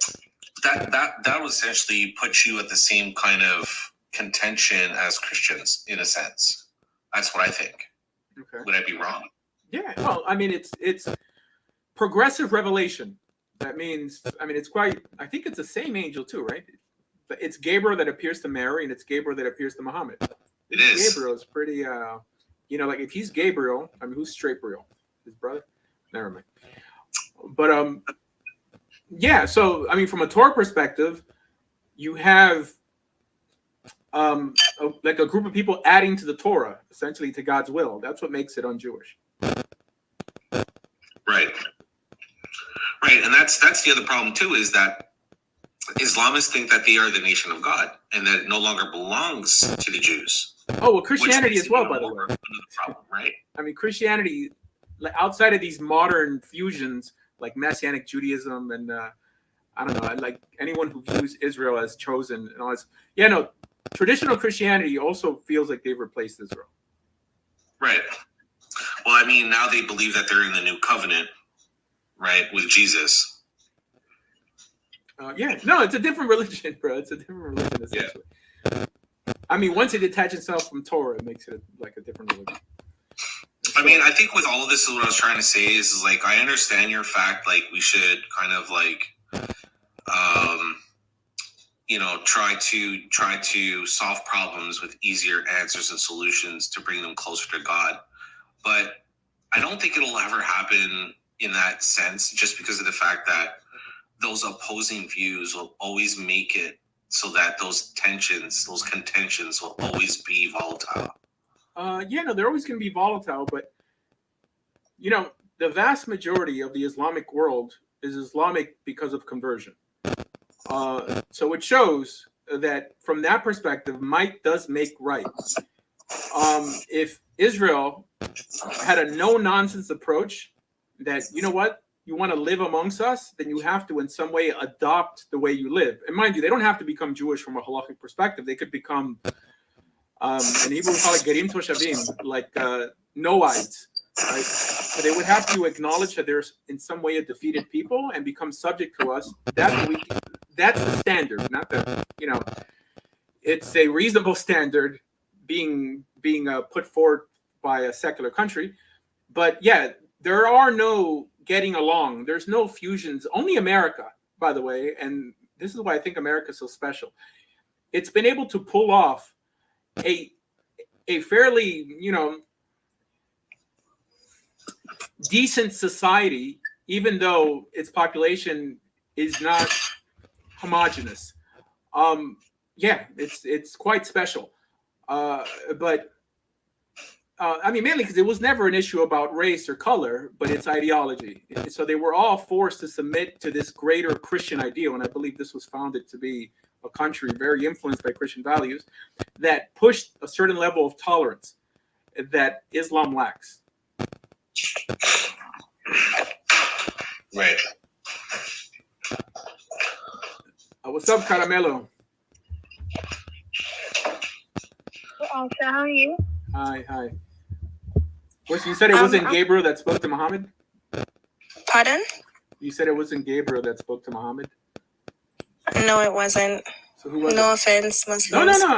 That would essentially put you at the same kind of contention as Christians, in a sense. That's what I think. Okay. Would I be wrong? Yeah. Well, I mean, it's progressive revelation. That means, I mean, it's quite, I think it's the same angel too, right? It's Gabriel that appears to Mary and it's Gabriel that appears to Muhammad. It is. Gabriel is pretty, like if he's Gabriel, I mean, who's Strabriel? His brother? Never mind. But, yeah, so, I mean, from a Torah perspective, you have like a group of people adding to the Torah, essentially to God's will. That's what makes it un-Jewish. Right. Right, and that's the other problem too, is that Islamists think that they are the nation of God and that it no longer belongs to the Jews. Oh, well, Christianity as well, by the way. Another problem, right? I mean, Christianity, outside of these modern fusions like Messianic Judaism and I don't know. Like anyone who views Israel as chosen and all this. Yeah, no. Traditional Christianity also feels like they've replaced Israel. Right. Well, I mean, now they believe that they're in the new covenant, right, with Jesus. Yeah, no, it's a different religion, bro. It's a different religion, essentially. Yeah. I mean, once it detaches itself from Torah, it makes it like a different religion. I mean, I think with all of this, what I was trying to say is like, I understand your fact, like, we should kind of like, try to solve problems with easier answers and solutions to bring them closer to God. But I don't think it'll ever happen in that sense, just because of the fact that those opposing views will always make it so that those tensions, those contentions will always be volatile. Yeah, no, they're always going to be volatile, but the vast majority of the Islamic world is Islamic because of conversion. So it shows that from that perspective, might does make right. If Israel had a no-nonsense approach that, you know what, you want to live amongst us, then you have to in some way adopt the way you live. And mind you, they don't have to become Jewish from a halakhic perspective. They could become, in Hebrew we call it Gerim Toshavim, like Noahides. Right? So they would have to acknowledge that there's in some way a defeated people and become subject to us. That's the standard, not the, it's a reasonable standard being put forward by a secular country. But yeah, there are no getting along. There's no fusions. Only America, by the way, and this is why I think America is so special. It's been able to pull off a fairly, decent society, even though its population is not homogenous. Yeah, it's quite special. But I mean, mainly because it was never an issue about race or color, but it's ideology. So they were all forced to submit to this greater Christian ideal, and I believe this was founded to be a country very influenced by Christian values that pushed a certain level of tolerance that Islam lacks. Right. What's up, Caramelo? So how are you? Hi. You said it wasn't Gabriel that spoke to Muhammad? Pardon? You said it wasn't Gabriel that spoke to Muhammad? No, it wasn't. So who was no it? offense, Muslims. No.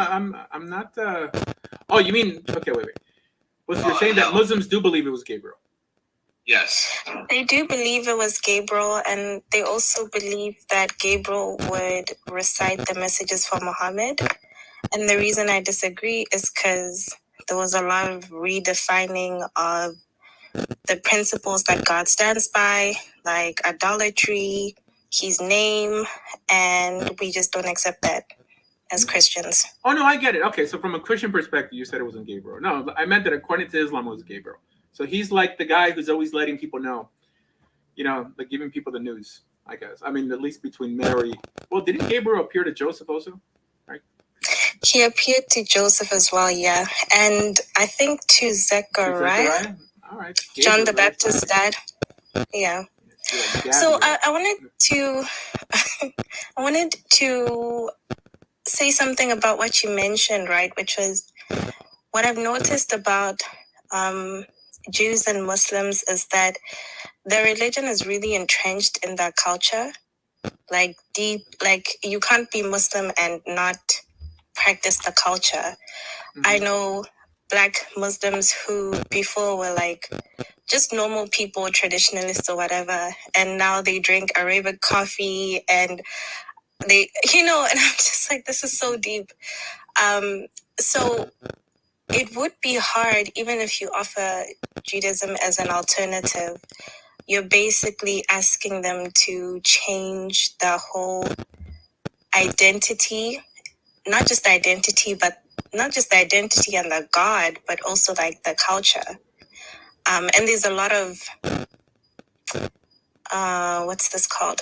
I'm not. Oh, you mean? Okay, wait. You're saying that Muslims do believe it was Gabriel? Yes. They do believe it was Gabriel, and they also believe that Gabriel would recite the messages for Muhammad. And the reason I disagree is because there was a lot of redefining of the principles that God stands by, like idolatry, his name, and we just don't accept that as Christians. Oh, no, I get it. Okay, so from a Christian perspective, you said it wasn't Gabriel. No, I meant that according to Islam, it was Gabriel. So he's like the guy who's always letting people know, like giving people the news, I guess. I mean, at least between Mary. Well, didn't Gabriel appear to Joseph also? Right? He appeared to Joseph as well, yeah. And I think to Zechariah. All right. Gabriel, John the Baptist's dad. Yeah. So I wanted to say something about what you mentioned, right? Which was what I've noticed about Jews and Muslims is that their religion is really entrenched in their culture, like deep. Like you can't be Muslim and not practice the culture. Mm-hmm. I know Black Muslims who before were like just normal people, traditionalists or whatever, and now they drink Arabic coffee and they, and I'm just like, this is so deep. So it would be hard, even if you offer Judaism as an alternative. You're basically asking them to change the whole identity, not just the identity and the God, but also like the culture. And there's a lot of, what's this called?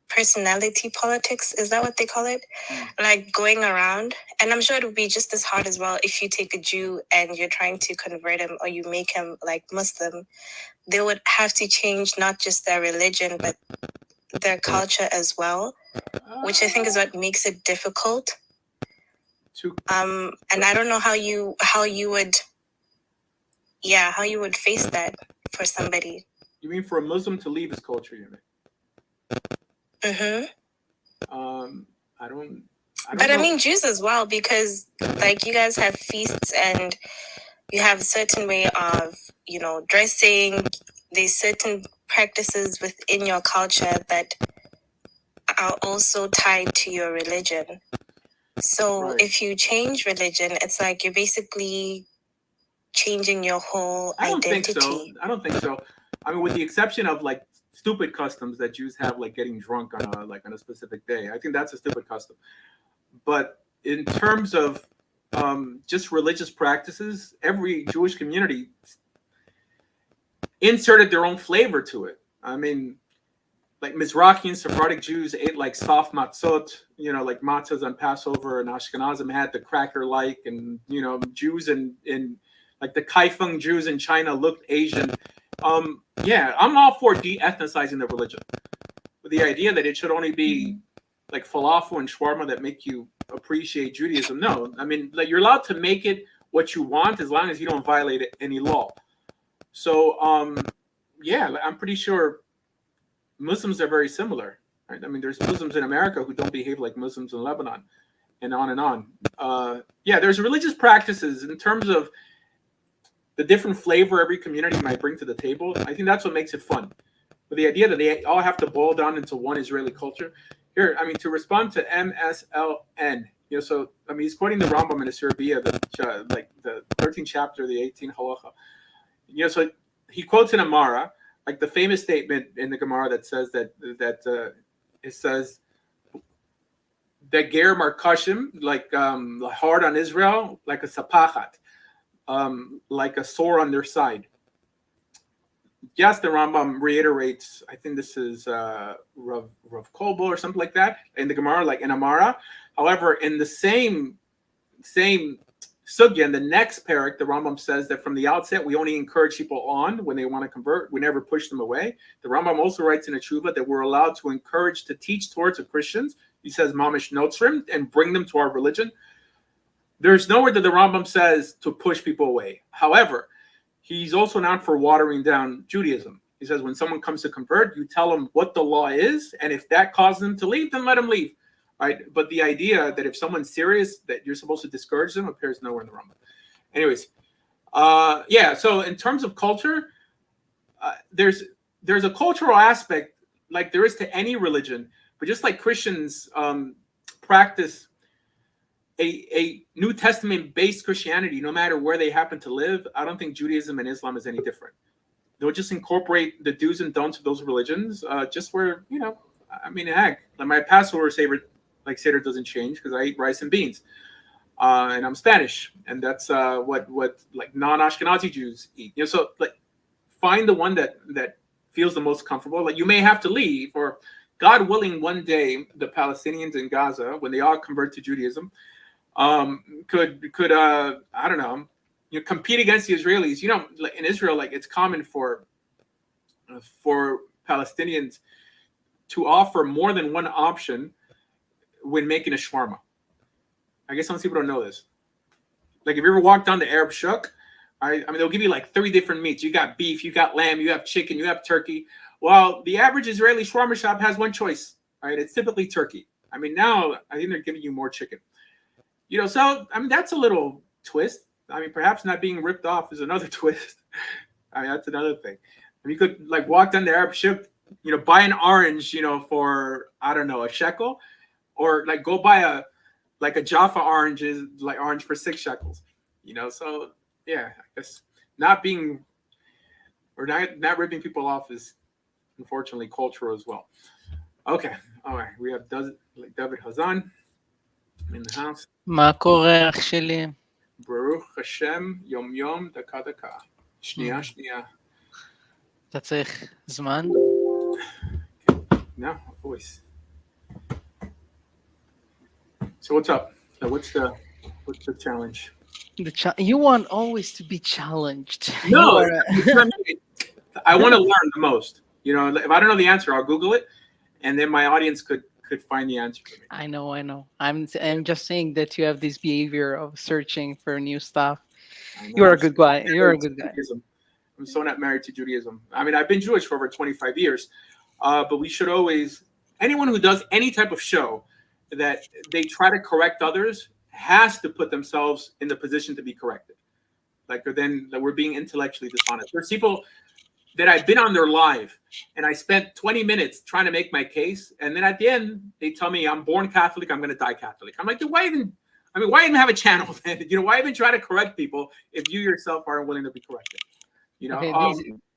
Personality politics, is that what they call it? Like going around. And I'm sure it would be just as hard as well if you take a Jew and you're trying to convert him or you make him like Muslim. They would have to change not just their religion, but their culture as well, which I think is what makes it difficult. And I don't know how you would face that for somebody. You mean for a Muslim to leave his culture, you mean? Mm-hmm. I don't But know. I mean Jews as well, because like you guys have feasts and you have a certain way of, dressing. There's certain practices within your culture that are also tied to your religion. So Right. if you change religion, it's like you're basically changing your whole identity. I don't think so. I mean, with the exception of like stupid customs that Jews have, like getting drunk on a specific day. I think that's a stupid custom. But in terms of just religious practices, every Jewish community inserted their own flavor to it. I mean, like Mizrahi and Sephardic Jews ate like soft matzot, like matzahs on Passover, and Ashkenazim had the cracker-like, and Jews in like the Kaifeng Jews in China looked Asian. Yeah, I'm all for de-ethnicizing the religion, with the idea that it should only be like falafel and shawarma that make you appreciate Judaism. No, I mean, like, you're allowed to make it what you want as long as you don't violate any law. So, yeah, I'm pretty sure Muslims are very similar. Right? I mean, there's Muslims in America who don't behave like Muslims in Lebanon, and on and on. Yeah, there's religious practices in terms of the different flavor every community might bring to the table. I think that's what makes it fun. But the idea that they all have to boil down into one Israeli culture. Here, I mean, to respond to MSLN, so I mean, he's quoting the Rambam in the Serbia, like the 13th chapter, the 18th halacha. So he quotes in Amara, like the famous statement in the Gemara that says that it says that ger markashim, like hard on Israel, like a sapachat, like a sore on their side. Yes, the Rambam reiterates, I think this is Rav Kolbo or something like that in the Gemara, like in Amara. However, in the same sugya, in the next parak, the Rambam says that from the outset, we only encourage people on when they want to convert. We never push them away. The Rambam also writes in a tshuva that we're allowed to encourage to teach towards the Christians. He says, mamish notzrim, and bring them to our religion. There's nowhere that the Rambam says to push people away. However, he's also not for watering down Judaism. He says when someone comes to convert, you tell them what the law is, and if that causes them to leave, then let them leave. Right? But the idea that if someone's serious, that you're supposed to discourage them appears nowhere in the Rambam. Anyways, yeah. So in terms of culture, there's a cultural aspect like there is to any religion, but just like Christians practice a New Testament-based Christianity, no matter where they happen to live, I don't think Judaism and Islam is any different. They'll just incorporate the do's and don'ts of those religions, just where, I mean, heck, like my Passover Seder doesn't change because I eat rice and beans, and I'm Spanish, and that's what like non-Ashkenazi Jews eat. So like find the one that feels the most comfortable. Like you may have to leave, or God willing, one day the Palestinians in Gaza, when they all convert to Judaism, could I don't know, compete against the Israelis. Like in Israel, like it's common for Palestinians to offer more than one option when making a shawarma. I guess some people don't know this. Like if you ever walk down the Arab Shuk, I mean they'll give you like 3 different meats. You got beef, you got lamb, you have chicken, you have turkey. Well, the average Israeli shawarma shop has one choice, right? It's typically turkey. I mean, now I think they're giving you more chicken. So I mean that's a little twist. I mean, perhaps not being ripped off is another twist. I mean, that's another thing. I mean, you could like walk down the Arab Shuk, buy an orange, for I don't know, a shekel, or like go buy a Jaffa orange for 6 shekels. So yeah, I guess not ripping people off is unfortunately cultural as well. Okay, all right. We have David Hazan in the house. מה קורה אח שלי? Baruch Hashem, yom yom, daka daka. שנייה. אתה צריך זמן? No, voice. So what's up? So what's the challenge? You want always to be challenged. No, I want to learn the most. If I don't know the answer, I'll Google it, and then my audience could find the answer for me. I know. I'm just saying that you have this behavior of searching for new stuff. I know. You're a I'm good so guy. not You're a married to good guy. Judaism. I'm so not married to Judaism. I mean, I've been Jewish for over 25 years, but we should always, anyone who does any type of show that they try to correct others has to put themselves in the position to be corrected. Like, or then that we're being intellectually dishonest. There's people that I've been on their live and I spent 20 minutes trying to make my case. And then at the end, they tell me I'm born Catholic, I'm going to die Catholic. I'm like, why even have a channel then? Why even try to correct people if you yourself aren't willing to be corrected? Okay,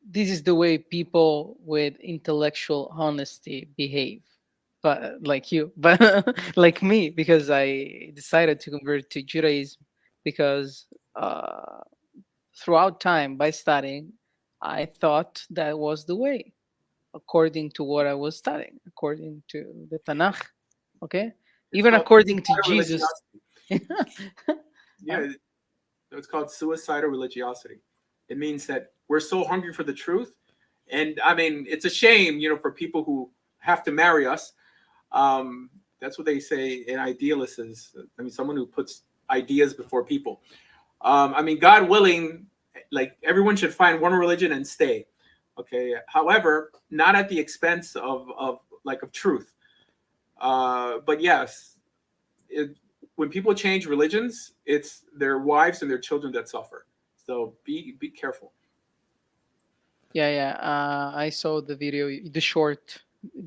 this is the way people with intellectual honesty behave. But like you, but like me, because I decided to convert to Judaism because throughout time by studying, I thought that was the way, according to what I was studying, according to the Tanakh. Okay, It's even called according to suicidal Jesus. religiosity. Yeah, it's called suicidal religiosity. It means that we're so hungry for the truth, and I mean, it's a shame, for people who have to marry us. That's what they say an idealist is. I mean, someone who puts ideas before people. I mean, God willing, like everyone should find one religion and stay. Okay. However, not at the expense of truth. But yes, when people change religions, it's their wives and their children that suffer. So be careful. Yeah. I saw the video, the short.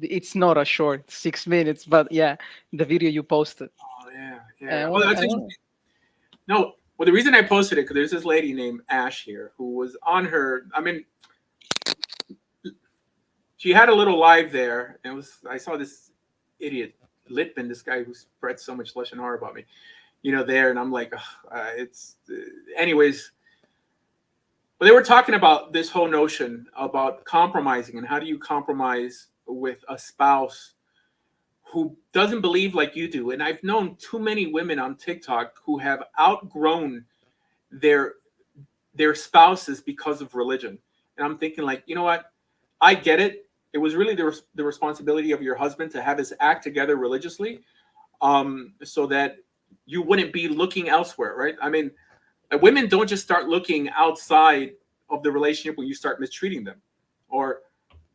It's not a short, 6 minutes, but yeah, the video you posted. Oh yeah. Well, That's interesting. No, well, the reason I posted it because there's this lady named Ash here who was on her. I mean, she had a little live there, and I saw this idiot Litman, this guy who spread so much lashon hara about me, there, and I'm like, anyways. But they were talking about this whole notion about compromising and how do you compromise with a spouse who doesn't believe like you do. And I've known too many women on TikTok who have outgrown their spouses because of religion. And I'm thinking, like, you know what? I get it. It was really the responsibility of your husband to have his act together religiously, so that you wouldn't be looking elsewhere, right? I mean, women don't just start looking outside of the relationship when you start mistreating them, or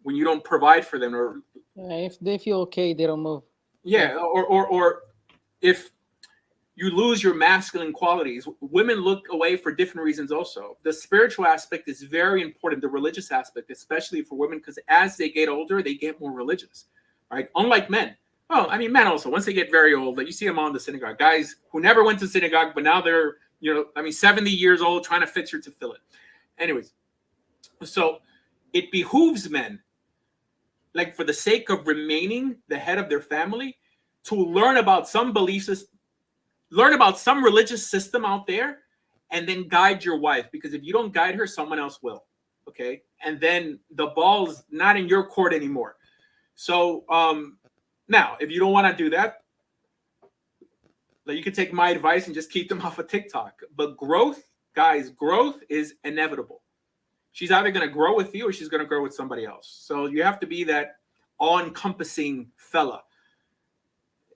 when you don't provide for them, or if they feel okay, they don't move. Yeah, or if you lose your masculine qualities, women look away for different reasons also. The spiritual aspect is very important, the religious aspect, especially for women, because as they get older, they get more religious, right? Unlike men. Well, I mean, men also, once they get very old, like you see them on the synagogue, guys who never went to synagogue, but now they're, 70 years old, trying to fit your tefillin. Anyways, so it behooves men, like for the sake of remaining the head of their family, to learn about some beliefs, learn about some religious system out there, and then guide your wife. Because if you don't guide her, someone else will. Okay, and then the ball's not in your court anymore. So now, if you don't want to do that, like, you can take my advice and just keep them off of TikTok. But growth, guys, growth is inevitable. She's either going to grow with you or she's going to grow with somebody else. So you have to be that all-encompassing fella,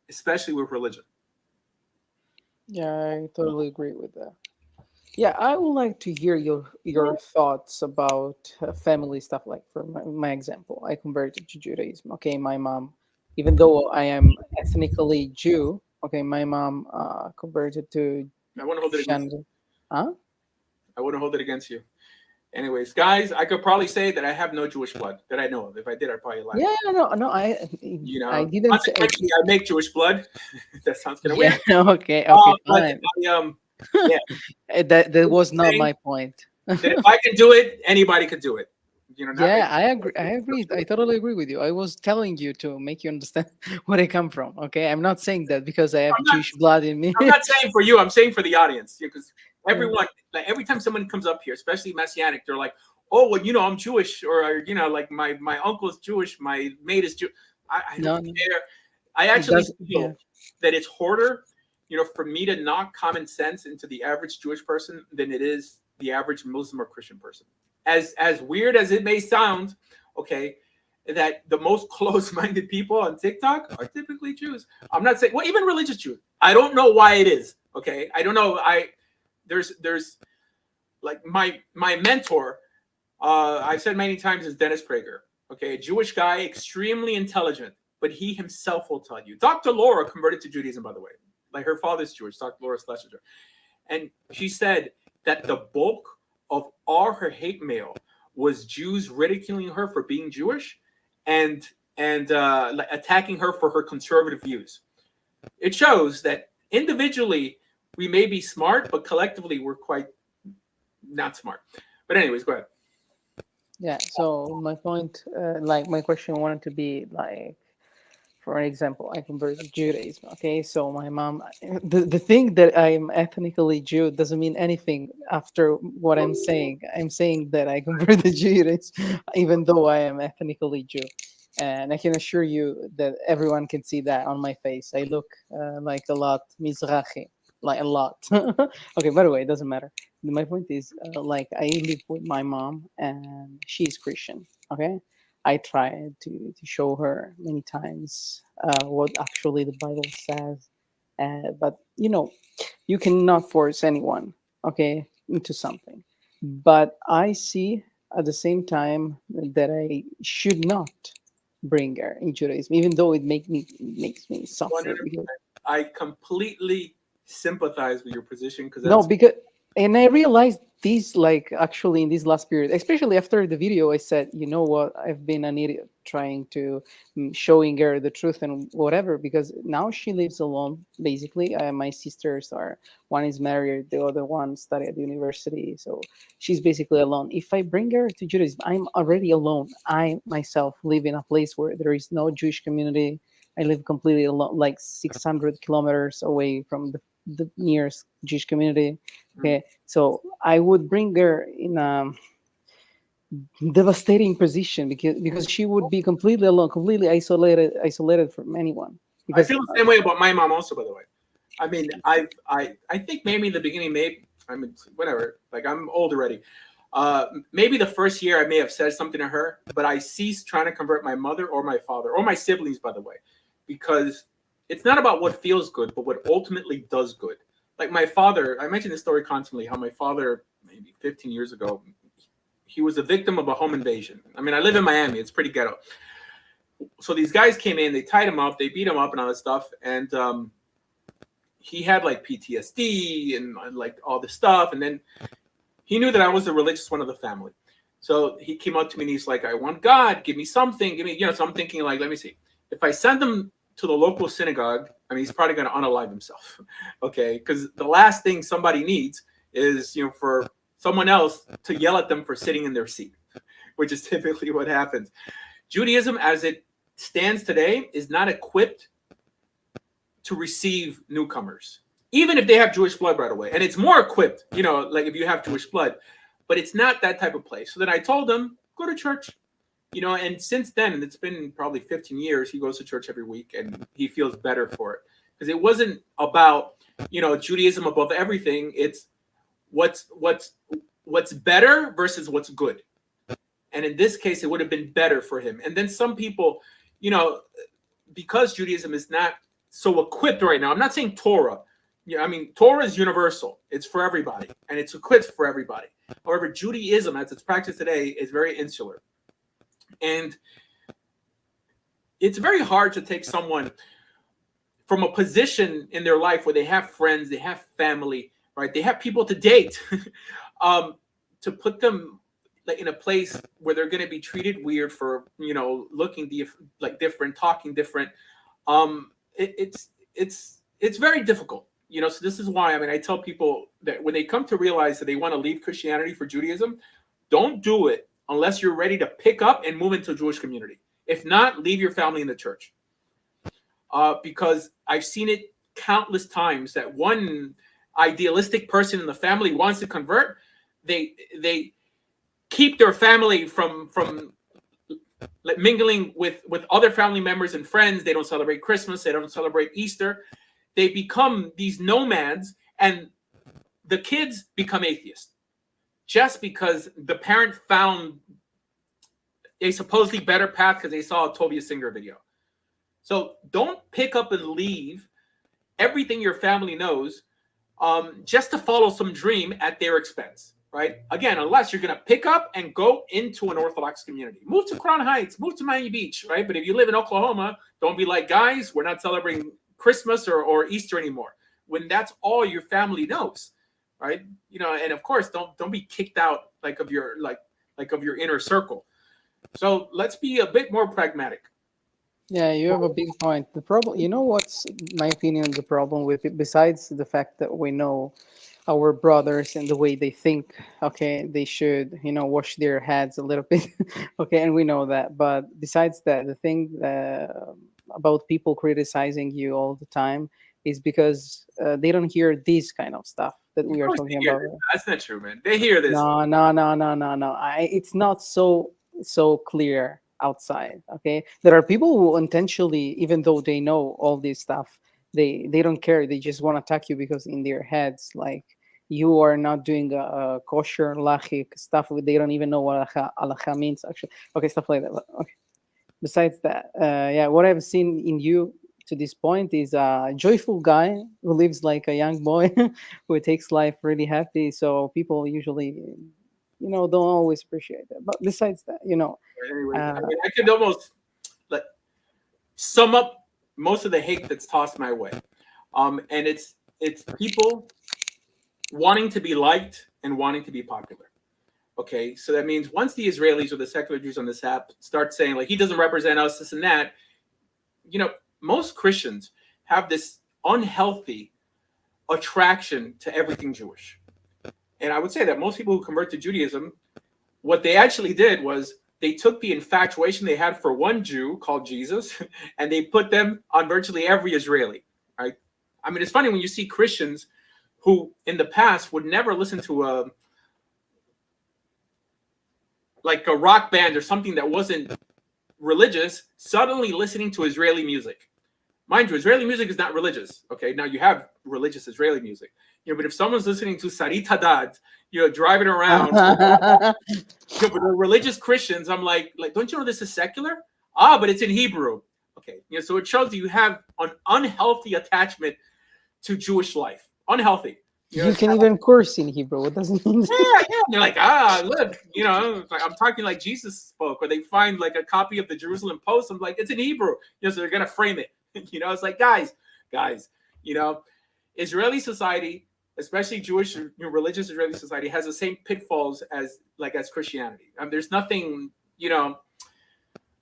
especially with religion. Yeah, I totally agree with that. Yeah, I would like to hear your thoughts about family stuff. Like, for my example, I converted to Judaism. Okay, my mom, even though I am ethnically Jew, okay, my mom converted to I want to hold it against you. Huh? I wouldn't hold it against you. Anyways, guys, I could probably say that I have no Jewish blood that I know of. If I did, I'd probably lie. Yeah, no, I didn't say. Consequently, I make Jewish blood. That sounds kind of Yeah, weird. okay, fine. That was not my point. That if I can do it, anybody could do it. Yeah, I agree. I totally agree with you. I was telling you to make you understand where I come from. Okay, I'm not saying that because I have Jewish blood in me. I'm not saying for you. I'm saying for the audience, because everyone, like every time someone comes up here, especially Messianic, they're like, "Oh, well, I'm Jewish," or like my uncle is Jewish, my mate is Jewish. I don't care. I actually feel that it's harder, for me to knock common sense into the average Jewish person than it is the average Muslim or Christian person. As weird as it may sound, okay, that the most close-minded people on TikTok are typically Jews. I'm not saying, well, even religious Jews. I don't know why it is. Okay, I don't know. There's like my mentor. I've said many times is Dennis Prager. Okay, a Jewish guy, extremely intelligent, but he himself will tell you. Dr. Laura converted to Judaism, by the way. Like her father's Jewish, Dr. Laura Schlesinger, and she said that the bulk of all her hate mail was Jews ridiculing her for being Jewish and like attacking her for her conservative views. It shows that individually we may be smart, but collectively we're quite not smart. But anyways, go ahead. Yeah. So my point, like my question wanted to be like, for an example, I converted to Judaism. Okay, so my mom, the thing that I'm ethnically Jew doesn't mean anything after what I'm saying. I'm saying that I converted to Judaism, even though I am ethnically Jew. And I can assure you that everyone can see that on my face. I look like a lot Mizrahi, like a lot. Okay, by the way, it doesn't matter. My point is, like, I live with my mom, and she's Christian. Okay, I tried to show her many times what actually the Bible says, but you cannot force anyone, okay, into something. But I see at the same time that I should not bring her in Judaism, even though it makes me suffer. 100%. Because, I completely sympathize with your position because no, that's because and I realized this like actually in this last period, especially after the video, I said, you know what, I've been an idiot trying to showing her the truth and whatever, because now she lives alone basically. My sisters are, one is married, the other one study at the university, so she's basically alone. If I bring her to Judaism, I'm already alone. I myself live in a place where there is no Jewish community. I live completely alone, like 600 kilometers away from the nearest Jewish community. Okay, so I would bring her in a devastating position because she would be completely alone, completely isolated from anyone. I Because feel the same way about my mom also, by the way. I mean, I think maybe in the beginning, maybe I mean whatever. Like I'm old already. Maybe the first year I may have said something to her, but I ceased trying to convert my mother or my father or my siblings, by the way, because it's not about what feels good, but what ultimately does good. Like my father, I mention this story constantly, how my father, maybe 15 years ago, he was a victim of a home invasion. I mean, I live in Miami. It's pretty ghetto. So these guys came in, they tied him up, they beat him up and all this stuff. And he had like PTSD and like all this stuff. And then he knew that I was the religious one of the family. So he came up to me and he's like, I want God, give me something, give me, so I'm thinking like, let me see. If I send him to the local synagogue, I mean, he's probably going to unalive himself. Okay. Because the last thing somebody needs is, for someone else to yell at them for sitting in their seat, which is typically what happens. Judaism, as it stands today, is not equipped to receive newcomers, even if they have Jewish blood right away. And it's more equipped, like if you have Jewish blood, but it's not that type of place. So then I told him, go to church, and since then, and it's been probably 15 years, he goes to church every week and he feels better for it. Because it wasn't about, Judaism above everything. It's what's better versus what's good. And in this case, it would have been better for him. And then some people, because Judaism is not so equipped right now, I'm not saying Torah. I mean, Torah is universal. It's for everybody, and it's equipped for everybody. However, Judaism, as it's practiced today, is very insular. And it's very hard to take someone from a position in their life where they have friends, they have family, right? They have people to date, to put them in a place where they're going to be treated weird for, looking different, talking different. It's very difficult, so this is why, I tell people that when they come to realize that they want to leave Christianity for Judaism, don't do it unless you're ready to pick up and move into a Jewish community. If not, leave your family in the church. Because I've seen it countless times that one idealistic person in the family wants to convert. They keep their family from mingling with other family members and friends. They don't celebrate Christmas. They don't celebrate Easter. They become these nomads, and the kids become atheists just because the parent found a supposedly better path because they saw a Tovia Singer video. So don't pick up and leave everything your family knows just to follow some dream at their expense, right? Again, unless you're going to pick up and go into an Orthodox community. Move to Crown Heights, move to Miami Beach, right? But if you live in Oklahoma, don't be like, guys, we're not celebrating Christmas or Easter anymore, when that's all your family knows, right? You know, and of course, don't be kicked out of your inner circle. So let's be a bit more pragmatic. Yeah, you have a big point. The problem, you know, what's my opinion, the problem with it, besides the fact that we know our brothers and the way they think, okay, they should, you know, wash their heads a little bit, okay, and we know that. But besides that, the thing about people criticizing you all the time is because they don't hear this kind of stuff that we are talking about. That's not true, man. They hear this. No. It's not so clear outside. Okay, there are people who intentionally, even though they know all this stuff, they don't care. They just want to attack you because in their heads, like, you are not doing a kosher lachic stuff. They don't even know what alacha means, actually. Okay, stuff like that. But, okay. Besides that, yeah, what I've seen in you to this point is a joyful guy who lives like a young boy who takes life really happy. So people usually, you know, don't always appreciate that. But besides that, you know, anyway, I could almost sum up most of the hate that's tossed my way, and it's people wanting to be liked and wanting to be popular. Okay, so that means once the Israelis or the secular Jews on this app start saying, like, he doesn't represent us, this and that, you know, most Christians have this unhealthy attraction to everything Jewish. And I would say that most people who convert to Judaism, what they actually did was they took the infatuation they had for one Jew called Jesus and they put them on virtually every Israeli, right? I mean, it's funny when you see Christians who in the past would never listen to a rock band or something that wasn't religious, suddenly listening to Israeli music. Mind you, Israeli music is not religious. Okay, now you have religious Israeli music. You know, but if someone's listening to Sarit Haddad, you know, driving around, but they're religious Christians, I'm like, don't you know this is secular? But it's in Hebrew. Okay, you know, so it shows you have an unhealthy attachment to Jewish life. Unhealthy. You can even curse in Hebrew. What does it mean? Yeah. You're like, look, you know, I'm talking like Jesus spoke. Or they find like a copy of the Jerusalem Post. I'm like, it's in Hebrew. You know, so they're gonna frame it. You know, it's like, guys, you know, Israeli society, especially Jewish, you know, religious Israeli society, has the same pitfalls as Christianity. There's nothing, you know,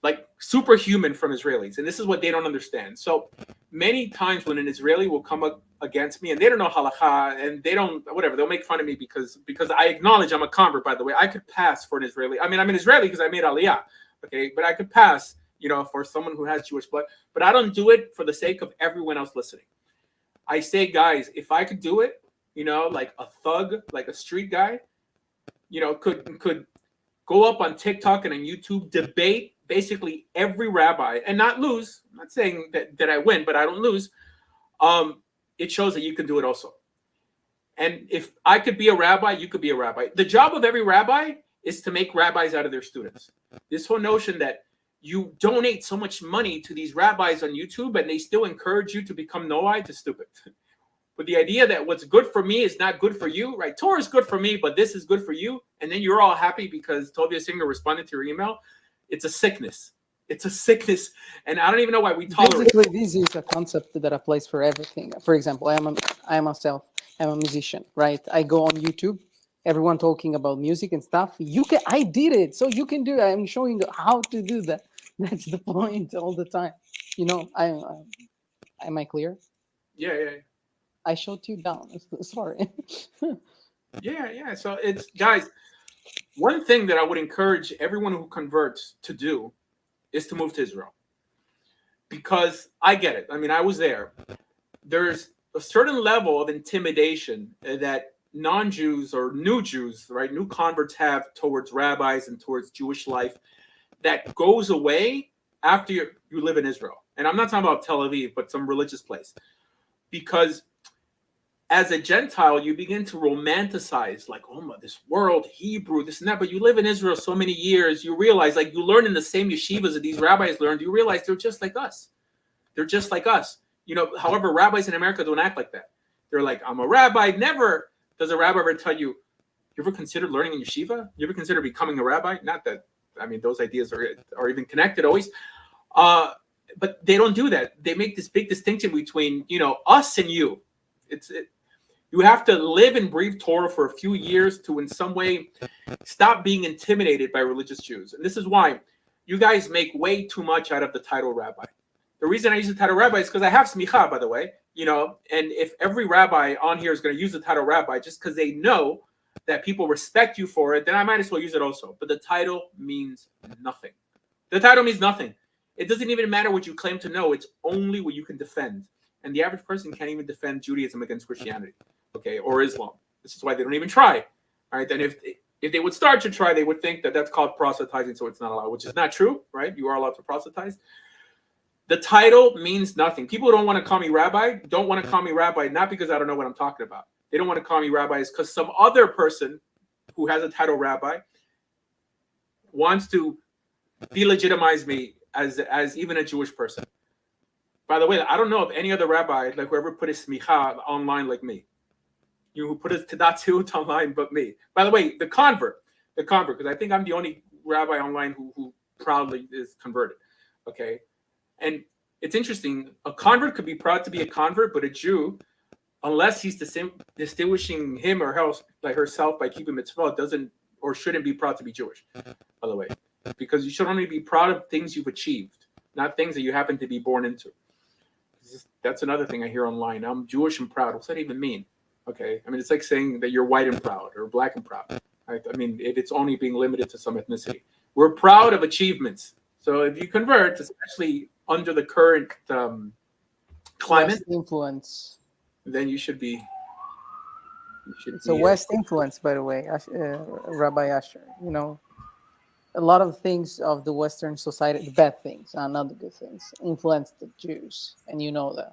like superhuman from Israelis, and this is what they don't understand. So many times when an Israeli will come up against me and they don't know halakha and they don't whatever, they'll make fun of me because I acknowledge I'm a convert. By the way, I could pass for an Israeli. I mean, I'm an Israeli because I made Aliyah, okay, but I could pass, you know, for someone who has Jewish blood. But I don't do it for the sake of everyone else listening. I say, guys, if I could do it, you know, like a thug, like a street guy, you know, could go up on TikTok and on YouTube, debate basically every rabbi and not lose. I'm not saying that I win, but I don't lose. It shows that you can do it also. And if I could be a rabbi, you could be a rabbi. The job of every rabbi is to make rabbis out of their students. This whole notion that you donate so much money to these rabbis on YouTube and they still encourage you to become Noahide is stupid. But the idea that what's good for me is not good for you, right? Torah is good for me, but this is good for you. And then you're all happy because Tovia Singer responded to your email. It's a sickness. It's a sickness. And I don't even know why we tolerate it. Basically, this is a concept that applies for everything. For example, I myself am a musician, right? I go on YouTube, everyone talking about music and stuff. I did it, so you can do it. I'm showing you how to do that. That's the point all the time. You know, am I clear? Yeah. I shut you down. Sorry. Yeah. So it's, guys, one thing that I would encourage everyone who converts to do is to move to Israel. Because I get it. I mean, I was there. There's a certain level of intimidation that non-Jews or new Jews, right, new converts have towards rabbis and towards Jewish life that goes away after you live in Israel. And I'm not talking about Tel Aviv, but some religious place. Because as a Gentile, you begin to romanticize, like, oh my, this world, Hebrew, this and that. But you live in Israel so many years, you realize, like, you learn in the same yeshivas that these rabbis learned. You realize they're just like us. They're just like us. You know, however, rabbis in America don't act like that. They're like, I'm a rabbi. Never does a rabbi ever tell you, you ever considered learning in yeshiva? You ever consider becoming a rabbi? Not that, I mean, those ideas are even connected always. But they don't do that. They make this big distinction between, you know, us and you. You have to live and breathe Torah for a few years to in some way stop being intimidated by religious Jews. And this is why you guys make way too much out of the title rabbi. The reason I use the title rabbi is because I have smicha, by the way, you know, and if every rabbi on here is going to use the title rabbi just because they know that people respect you for it, then I might as well use it also. But the title means nothing. The title means nothing. It doesn't even matter what you claim to know. It's only what you can defend. And the average person can't even defend Judaism against Christianity, okay, or Islam. This is why they don't even try. All right, then if they would start to try, they would think that that's called proselytizing, so it's not allowed, which is not true, right? You are allowed to proselytize. The title means nothing. People don't want to call me rabbi, don't want to call me rabbi, not because I don't know what I'm talking about. They don't want to call me rabbi because some other person who has a title rabbi wants to delegitimize me as even a Jewish person. By the way, I don't know of any other rabbi like whoever put his smicha online like me. You know, who put his tadatziut online but me. By the way, the convert, because I think I'm the only rabbi online who proudly is converted. Okay. And it's interesting. A convert could be proud to be a convert, but a Jew, unless he's distinguishing him or herself by keeping mitzvah, doesn't or shouldn't be proud to be Jewish, by the way. Because you should only be proud of things you've achieved, not things that you happen to be born into. That's another thing I hear online. I'm Jewish and proud. What's that even mean? Okay. I mean, it's like saying that you're white and proud or black and proud. Right? I mean, if it's only being limited to some ethnicity. We're proud of achievements. So if you convert, especially under the current climate, West influence. then you should be. It's a West influence, by the way, Rabbi Asher. You know, a lot of things of the Western society, the bad things, not the good things, influenced the Jews, and you know that.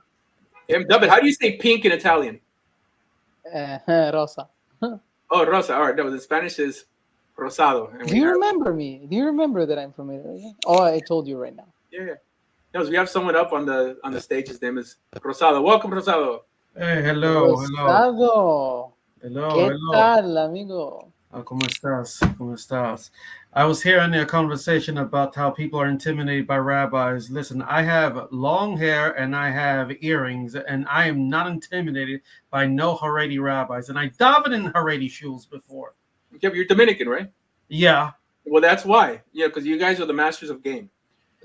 David, how do you say pink in Italian? Rosa. Oh, rosa. All right. No, the Spanish is rosado. Do you remember me? Do you remember that I'm from Italy? Oh, I told you right now. Yeah. No, we have someone up on the stage. His name is Rosado. Welcome, Rosado. Hey, hello. Rosado. ¿Qué tal, amigo? ¿Cómo estás? ¿Cómo estás? I was hearing a conversation about how people are intimidated by rabbis. Listen, I have long hair and I have earrings, and I am not intimidated by no Haredi rabbis. And I davened in Haredi shuls before. Yeah, but you're Dominican, right? Yeah. Well, that's why. Yeah, because you guys are the masters of game.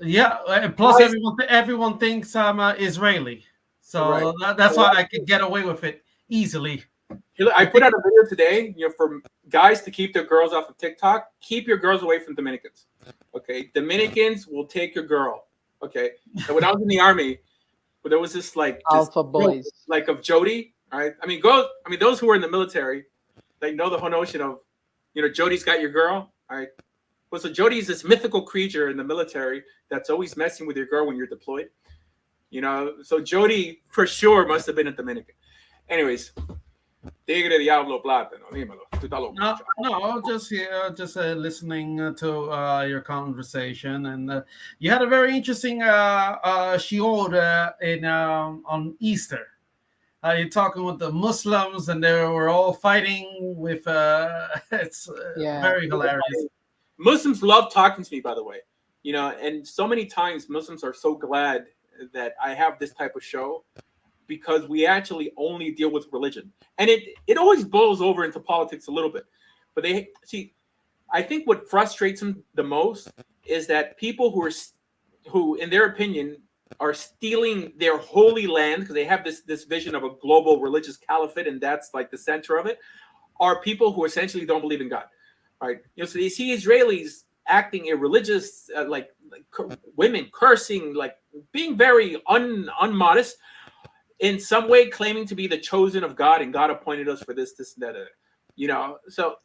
Yeah. Plus, everyone thinks I'm Israeli, so that's why I could get away with it easily. I put out a video today, you know, for guys to keep their girls off of TikTok. Keep your girls away from Dominicans. Okay, Dominicans will take your girl. Okay, so when I was in the army, there was this like alpha boys, like of Jody. Right? I mean, those who are in the military, they know the whole notion of, you know, Jody's got your girl. All right. Well, so Jody is this mythical creature in the military that's always messing with your girl when you're deployed. You know, so Jody for sure must have been a Dominican. Anyways. Tigre Diablo Plátano, dímelo. No, just here, just listening to your conversation, and you had a very interesting shiur on Easter. You're talking with the Muslims, and they were all fighting with. It's very hilarious. Muslims love talking to me, by the way. You know, and so many times Muslims are so glad that I have this type of show, because we actually only deal with religion. And it always boils over into politics a little bit. But I think what frustrates them the most is that people who in their opinion are stealing their holy land, because they have this vision of a global religious caliphate, and that's like the center of it, are people who essentially don't believe in God. Right? You know, so they see Israelis acting irreligious, like women cursing, like being very unmodest, in some way claiming to be the chosen of God, and God appointed us for this, and that. You know, so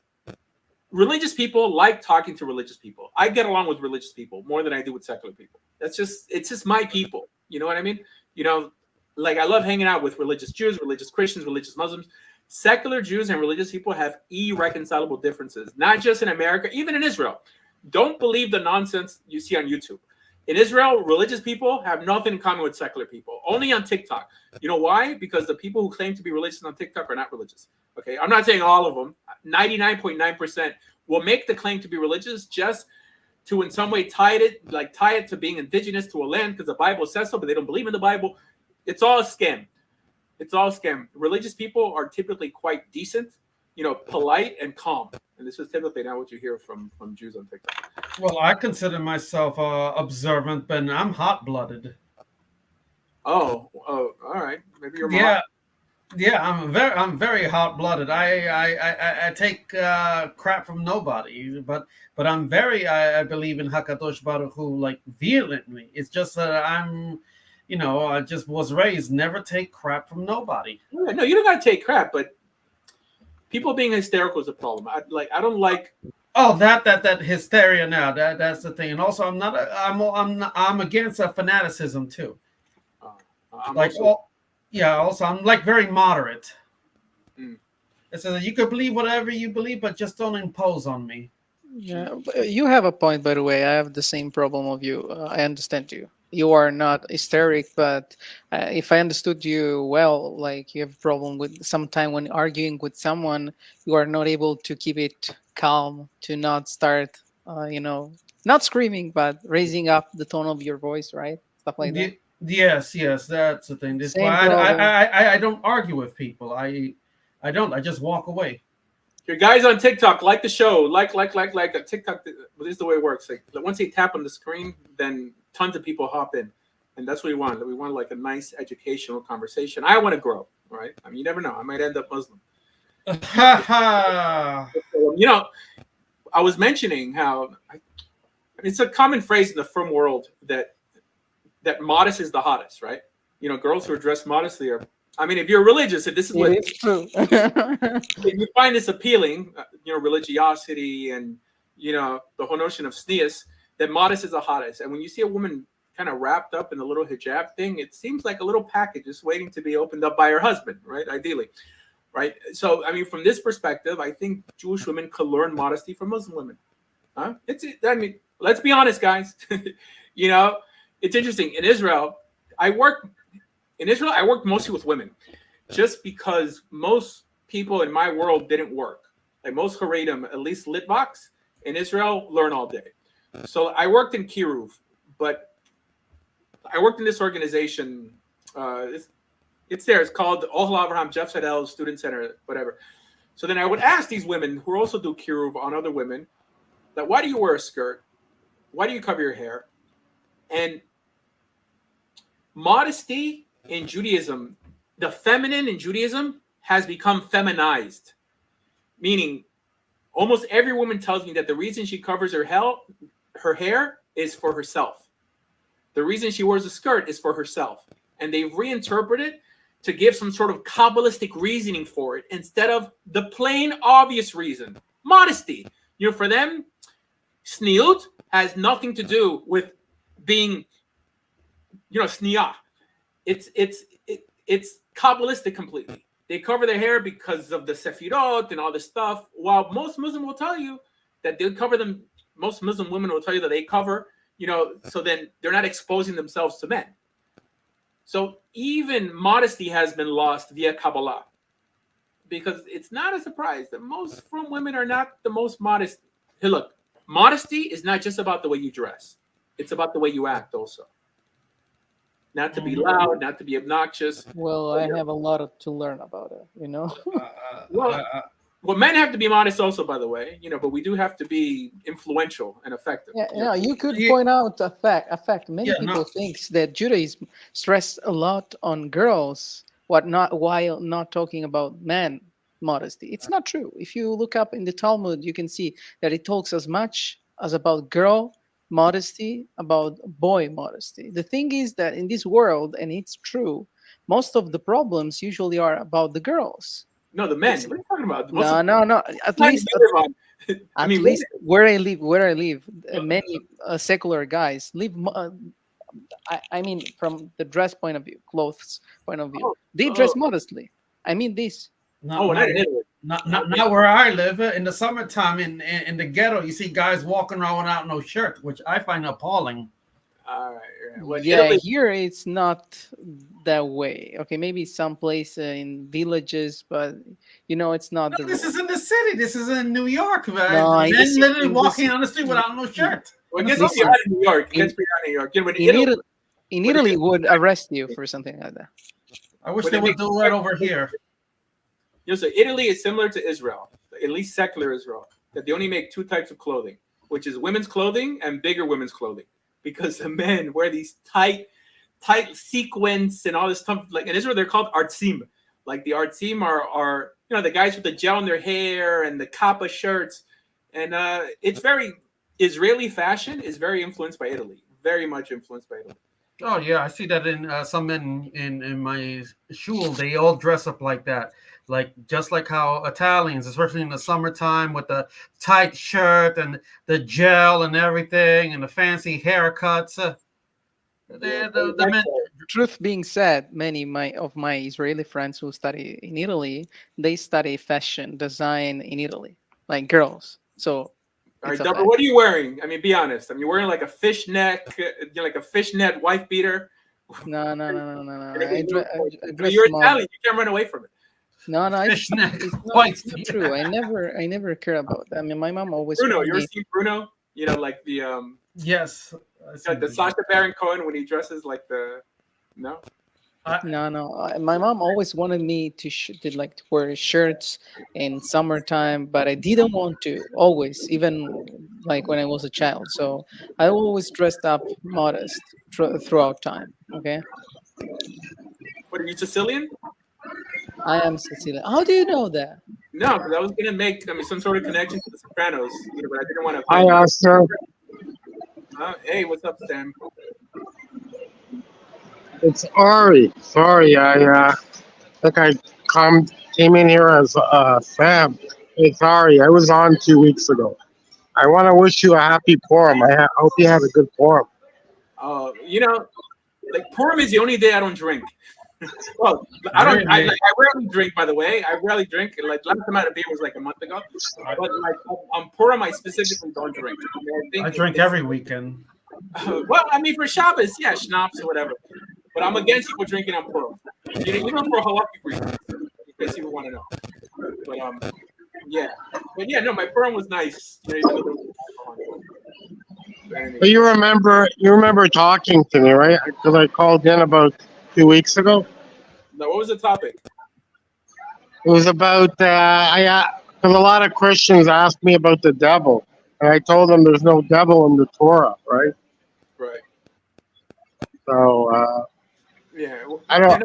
religious people like talking to religious people. I get along with religious people more than I do with secular people. It's just my people. You know what I mean? You know, like I love hanging out with religious Jews, religious Christians, religious Muslims. Secular Jews and religious people have irreconcilable differences, not just in America, even in Israel. Don't believe the nonsense you see on YouTube. In Israel, religious people have nothing in common with secular people, only on TikTok. You know why? Because the people who claim to be religious on TikTok are not religious. Okay, I'm not saying all of them. 99.9% will make the claim to be religious just to in some way tie it to being indigenous to a land because the Bible says so, but they don't believe in the Bible. It's all a scam. It's all a scam. Religious people are typically quite decent, polite and calm. And this is typically not what you hear from Jews on TikTok. Well, I consider myself observant, but I'm hot-blooded. Oh, all right. Maybe you're Yeah, yeah, I'm very hot-blooded. I take crap from nobody, but I believe in Hakadosh Baruch Hu like vehemently. It's just that I just was raised never take crap from nobody. No, you don't gotta take crap, but people being hysterical is a problem. I don't like. Oh, that hysteria now. That's the thing. And also, I'm against fanaticism too. Also, I'm like very moderate. It says you could believe whatever you believe, but just don't impose on me. Yeah, you have a point, by the way. I have the same problem of you. I understand you. You are not hysteric, but if I understood you well, like you have a problem with sometime when arguing with someone, you are not able to keep it calm, to not start, not screaming, but raising up the tone of your voice, right? Stuff like that. Yes, that's the thing. That's Same why problem. I don't argue with people. I don't. I just walk away. Your guys on TikTok, like the show, like a TikTok. This is the way it works. Like once they tap on the screen, then tons of people hop in, and that's what we want. We want like a nice educational conversation. I want to grow, right? I mean, you never know. I might end up Muslim. I was mentioning how it's a common phrase in the frum world that modest is the hottest, right? Girls who are dressed modestly are. I mean, if you're religious, if this is what It is true. if you find this appealing, religiosity and the whole notion of sneas, that modest is the hottest. And when you see a woman kind of wrapped up in the little hijab thing, it seems like a little package just waiting to be opened up by her husband, right? Ideally, right? So, I mean, from this perspective, I think Jewish women could learn modesty from Muslim women. Huh? Let's be honest, guys. It's interesting. In Israel, I worked mostly with women just because most people in my world didn't work. Like most Haredim, at least Litvaks in Israel, learn all day. So I worked in Kiruv, but I worked in this organization. It's there. It's called Ohel Avraham Jeff Seidel Student Center, whatever. So then I would ask these women who also do Kiruv on other women, that why do you wear a skirt? Why do you cover your hair? And modesty in Judaism, the feminine in Judaism has become feminized, meaning almost every woman tells me that the reason she covers her hair is for herself. The reason she wears a skirt is for herself. And they've reinterpreted to give some sort of Kabbalistic reasoning for it instead of the plain obvious reason, modesty. For them, sniut has nothing to do with being, sniah. It's Kabbalistic completely. They cover their hair because of the sefirot and all this stuff. While most Muslim will tell you that they cover them, most Muslim women will tell you that they cover, so then they're not exposing themselves to men. So even modesty has been lost via Kabbalah, because it's not a surprise that most frum women are not the most modest. Hey, look, modesty is not just about the way you dress. It's about the way you act also. Not to be loud, not to be obnoxious. Well, I have a lot to learn about it, Well, men have to be modest also, by the way, but we do have to be influential and effective. Yeah, you could point out a fact. Many people think that Judaism stressed a lot on girls, while not talking about men modesty. It's not true. If you look up in the Talmud, you can see that it talks as much as about girl modesty, about boy modesty. The thing is that in this world, and it's true, most of the problems usually are about the girls. No, the men. What are you talking about? No. At least where I live, many secular guys live I mean, from the dress point of view, clothes point of view, Oh, they dress modestly. I mean this. oh, not in Italy. Not where I live. In the summertime, in the ghetto, you see guys walking around without no shirt, which I find appalling. All right. Well, Yeah, Italy, here it's not that way. Okay, maybe some place in villages, but it's not the This is rule. in the city. This is in New York, man. No, in Men this literally in this walking on the street without no shirt. well, it On the gets pretty listen, summer. hot in New York. It in gets pretty hot in New York. Yeah, when in Italy, Italy, in when Italy it, would arrest you for something like that. I wish when they it would makes do that over here. so Italy is similar to Israel, at least secular Israel, that they only make two types of clothing, which is women's clothing and bigger women's clothing, because the men wear these tight sequins and all this stuff. Like in Israel, they're called artzim. Like the artzim are the guys with the gel in their hair and the kappa shirts, and it's very Israeli fashion is very influenced by Italy, very much influenced by Italy. Oh yeah, I see that in some men in my shul. They all dress up like that, like just like how Italians, especially in the summertime, with the tight shirt and the gel and everything, and the fancy haircuts. The men. Truth being said, many of my Israeli friends who study in Italy, they study fashion design in Italy, like girls. So All right, it's a Dubber, fact. what are you wearing? I mean, be honest. I mean, you're wearing like a fishnet, like a fishnet wife beater. No. I dress You're small. Italian. You can't run away from it. No, Fishnet it's not true. I never care about that. I mean, my mom always Bruno, told you ever me, seen Bruno? You know, like the Yes. like the Sacha Baron Cohen when he dresses like the no. no. My mom always wanted me to wear shirts in summertime, but I didn't want to. Always, even like when I was a child. So I always dressed up modest throughout time. Okay, What are you Sicilian? I am Cecilia. How do you know that? No, because I was gonna make some sort of connection to the Sopranos, but I didn't want to. Hi, Oscar. Hey, what's up, Sam? It's Ari. Sorry, I think I came in here as Sam. It's Ari. I was on 2 weeks ago. I want to wish you a happy Purim. I hope you had a good Purim. Like Purim is the only day I don't drink. Well, I don't. I rarely drink. By the way, I rarely drink. Like last time I had a beer was like a month ago. But like on Purim, I specifically don't drink. I drink every weekend. Well, I mean for Shabbos, yeah, schnapps or whatever. But I'm against people drinking on Purim. Even for halakhic reasons, in case you want to know. But yeah, no, my Purim was nice. Even though there was alcohol. But anyway. But you remember talking to me, right? Because I called in about 2 weeks ago. Now, what was the topic? It was about because a lot of Christians asked me about the devil, and I told them there's no devil in the Torah, right? Right. So Yeah. I don't.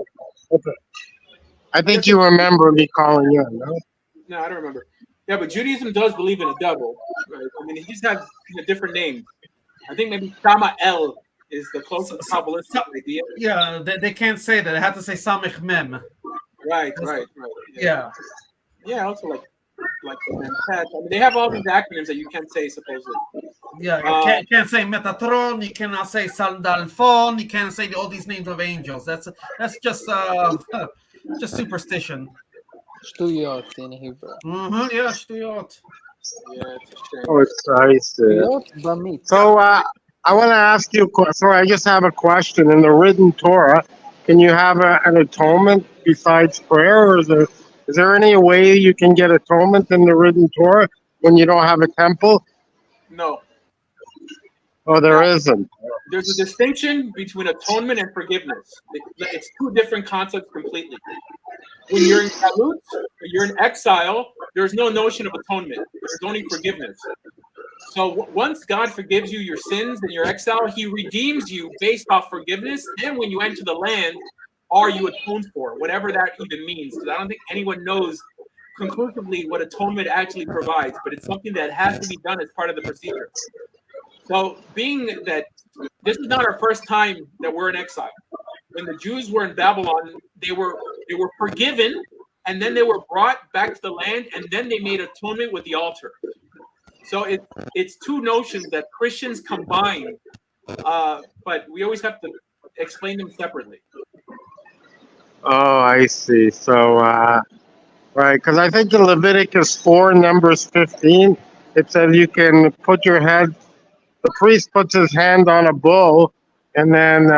I think you remember me calling in, no? No, I don't remember. Yeah, but Judaism does believe in a devil. Right? I mean, he just has a different name. I think maybe Samael is the closest Kabbalistic idea. Yeah, they can't say that. They have to say Samich Mem. Right. Yeah. Yeah, also like the Memchet. I mean, they have all these acronyms that you can't say supposedly. Yeah, you can't say Metatron. You cannot say Sandalphon. You can't say all these names of angels. That's just superstition. Shtuyot in Hebrew. Yeah, shtuyot. Yeah, it's a shame. Oh, it's nice. Shtuyot b'mitzvah. So I want to ask you. So I just have a question. In the written Torah, can you have an atonement besides prayer, or is there any way you can get atonement in the written Torah when you don't have a temple? No. Oh, there isn't. There's a distinction between atonement and forgiveness. It's two different concepts completely. When you're in galut, when you're in exile, there's no notion of atonement. There's only forgiveness. So once God forgives you your sins in your exile, he redeems you based off forgiveness. Then when you enter the land, are you atoned for? Whatever that even means. Because I don't think anyone knows conclusively what atonement actually provides, but it's something that has to be done as part of the procedure. So being that this is not our first time that we're in exile. When the Jews were in Babylon, they were forgiven, and then they were brought back to the land, and then they made atonement with the altar. So it's two notions that Christians combine but we always have to explain them separately. Oh, I see. So, right, because I think in Leviticus 4, Numbers 15, it says you can put your head, the priest puts his hand on a bull, and then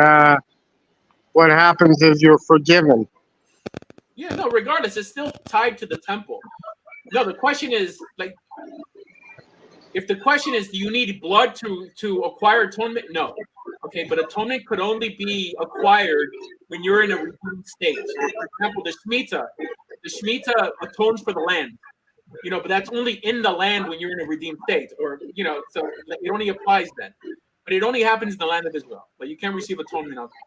what happens is you're forgiven. Yeah, no, regardless, it's still tied to the temple. No, the question is, like, if the question is, do you need blood to acquire atonement? No. Okay, but atonement could only be acquired when you're in a redeemed state. For example, the Shemitah atones for the land, but that's only in the land when you're in a redeemed state, or, so it only applies then. But it only happens in the land of Israel. But you can't receive atonement outside.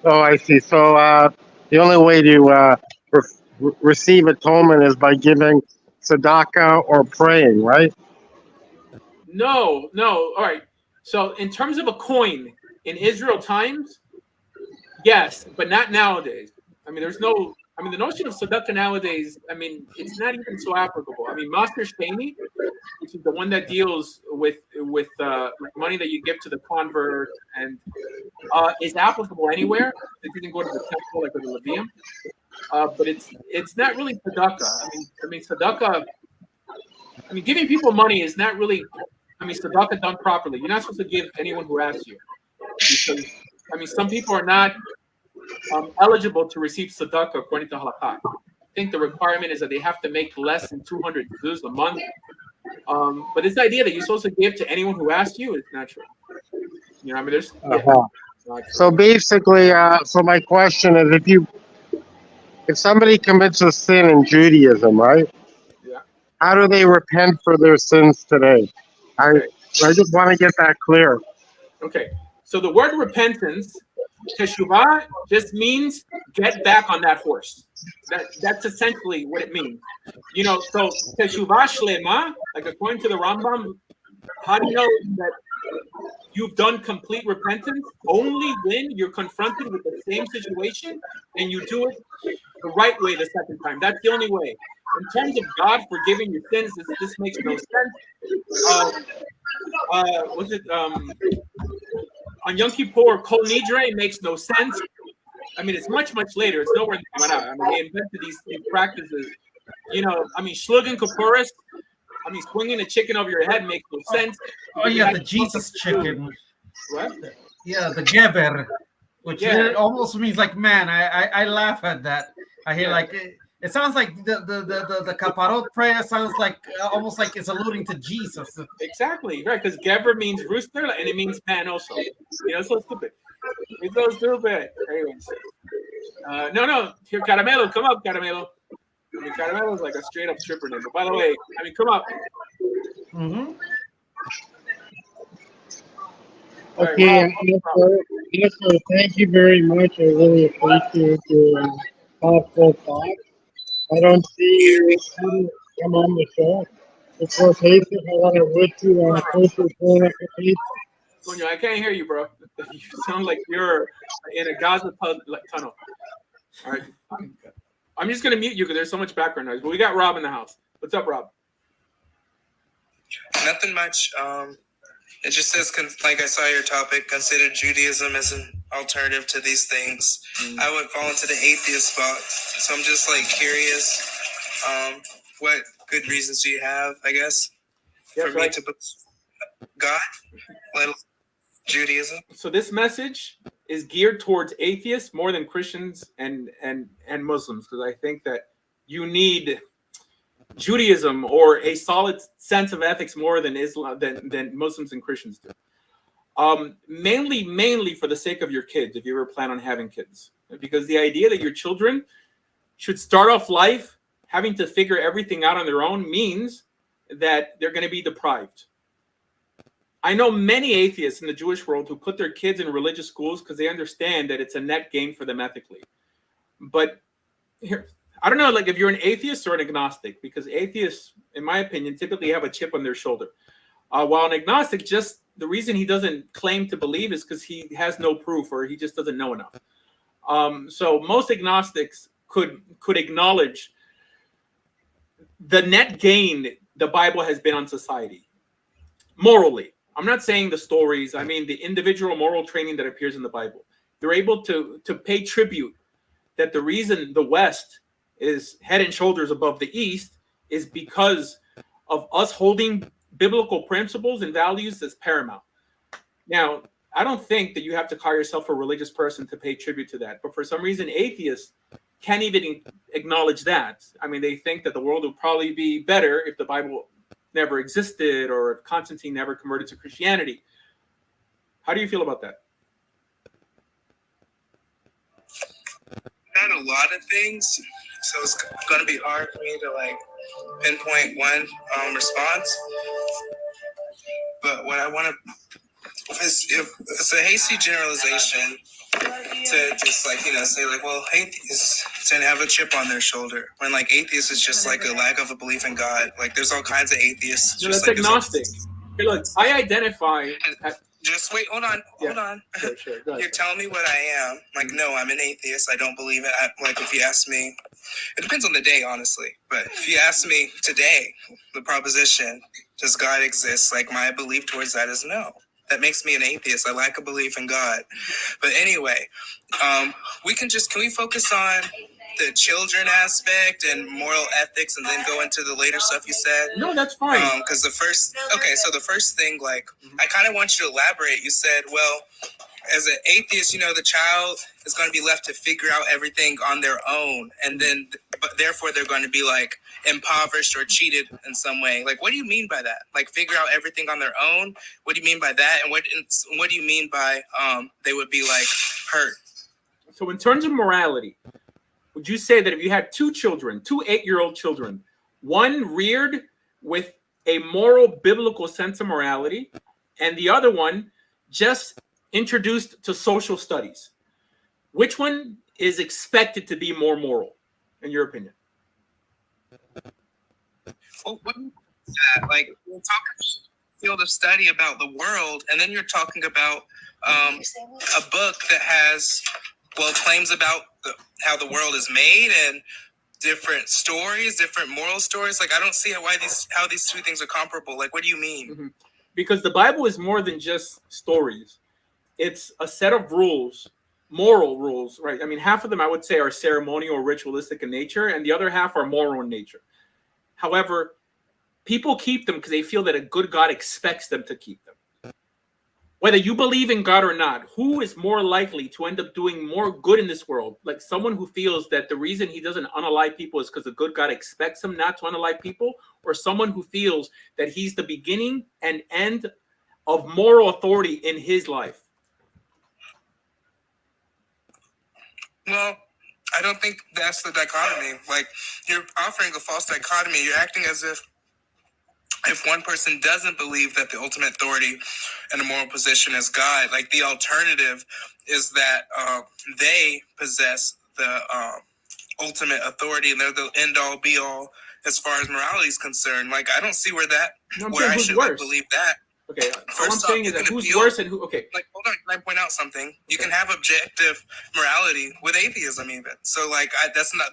Oh, I see. So the only way to receive atonement is by giving tzedakah or praying, right? No. All right. So in terms of a coin in Israel times, yes, but not nowadays. I mean, the notion of tzedakah nowadays, I mean, it's not even so applicable. I mean, Master Sheni, which is the one that deals with money that you give to the convert, and is applicable anywhere. It didn't go to the temple like with the Levium, but it's not really tzedakah. I mean tzedakah. I mean, giving people money is not really. I mean, tzedakah done properly. You're not supposed to give anyone who asks you, because some people are not eligible to receive tzedakah according to halakha. I think the requirement is that they have to make less than 200 zuz a month. But this idea that you're supposed to give to anyone who asks you is not true. There's. So basically, so my question is, if somebody commits a sin in Judaism, right? Yeah. How do they repent for their sins today? Okay. I just want to get that clear. Okay. So the word repentance, teshuvah, just means get back on that horse. That's essentially what it means. So teshuvah shlema, like according to the Rambam, how do you know that you've done complete repentance? Only when you're confronted with the same situation and you do it the right way the second time. That's the only way. In terms of God forgiving your sins, this makes no sense. On Yom Kippur, Kol Nidre makes no sense. I mean, it's much later. It's nowhere in the Gemara. I mean, they invented these practices. Shlug and Kippuris. Swinging a chicken over your head makes no sense. Oh yeah, the Jesus chicken. What? Yeah, the geber, which almost means like man. I laugh at that. I hear like it sounds like the kaparot prayer sounds like almost like it's alluding to Jesus. Exactly, right? Because geber means rooster and it means man also. So stupid. It's so stupid. Anyways, no. Here, Caramelo, come up, Caramelo. Caramelo is like a straight up stripper name. But by the way, come up. Mm-hmm. Okay, Rob, thank you very much. I really appreciate your thoughtful thoughts. I don't see you come on the show. Of course, Hazel, I want to wish you a social point. I can't hear you, bro. You sound like you're in a Gaza tunnel. All right. I'm just going to mute you because there's so much background noise. But we got Rob in the house. What's up, Rob? Nothing much. It just says, like I saw your topic, consider Judaism as an alternative to these things. I would fall into the atheist spot. So I'm just like curious, what good reasons do you have, I guess, for me to put God, let Judaism? So this message is geared towards atheists more than Christians and Muslims, because I think that you need Judaism or a solid sense of ethics more than Islam than Muslims and Christians do. Mainly for the sake of your kids, if you ever plan on having kids, because the idea that your children should start off life having to figure everything out on their own means that they're going to be deprived. I know many atheists in the Jewish world who put their kids in religious schools because they understand that it's a net gain for them ethically. But here, I don't know, like if you're an atheist or an agnostic, because atheists, in my opinion, typically have a chip on their shoulder. While an agnostic, just the reason he doesn't claim to believe is because he has no proof or he just doesn't know enough. So most agnostics could acknowledge the net gain the Bible has been on society, morally. I'm not saying the stories. I mean the individual moral training that appears in the Bible. They're able to pay tribute that the reason the West is head and shoulders above the East is because of us holding biblical principles and values as paramount. Now, I don't think that you have to call yourself a religious person to pay tribute to that. But for some reason, atheists can't even acknowledge that. I mean, they think that the world would probably be better if the Bible never existed or if Constantine never converted to Christianity. How do you feel about that? Not a lot of things, so it's going to be hard for me to like pinpoint one response. But what I want to it's a hasty generalization to just like, you know, say like, well, atheists tend to have a chip on their shoulder, when like atheists is just like a lack of a belief in God. Like there's all kinds of atheists. No, just that's like agnostic. Hey, look, I identify. Just wait, hold on. Sure. Go ahead. You're telling me what I am. Like, no, I'm an atheist. I don't believe it. Like, if you ask me, it depends on the day, honestly. But if you ask me today, the proposition, does God exist? Like, my belief towards that is no. That makes me an atheist. I lack a belief in God. But anyway, can we focus on the children aspect and moral ethics and then go into the later stuff you said? No, that's fine. Because the first thing, like, I kind of want you to elaborate. You said, well, as an atheist, you know, the child is going to be left to figure out everything on their own. And then, but therefore, they're going to be like impoverished or cheated in some way. Like, what do you mean by that? Like, figure out everything on their own? What do you mean by that? And what do you mean by they would be like hurt? So in terms of morality, would you say that if you had two children, two 8-year-old children, one reared with a moral biblical sense of morality and the other one just introduced to social studies, which one is expected to be more moral, in your opinion? Well, what is that? Like, we're talking field of study about the world, and then you're talking about a book that has, well, claims about how the world is made and different stories, different moral stories. Like, I don't see how these two things are comparable. Like, what do you mean? Mm-hmm. Because the Bible is more than just stories. It's a set of rules, moral rules, right? I mean, half of them I would say are ceremonial or ritualistic in nature, and the other half are moral in nature. However, people keep them because they feel that a good God expects them to keep them. Whether you believe in God or not, who is more likely to end up doing more good in this world? Like someone who feels that the reason he doesn't unalive people is because the good God expects him not to unalive people, or someone who feels that he's the beginning and end of moral authority in his life? Well, I don't think that's the dichotomy. Like, you're offering a false dichotomy. You're acting as if one person doesn't believe that the ultimate authority and the moral position is God, like the alternative is that they possess the ultimate authority and they're the end all be all as far as morality is concerned. Like, I don't see where I should like, believe that. Okay, all I'm saying is that who's worse and who, okay. Like, hold on, can I point out something? You can have objective morality with atheism even. So, like,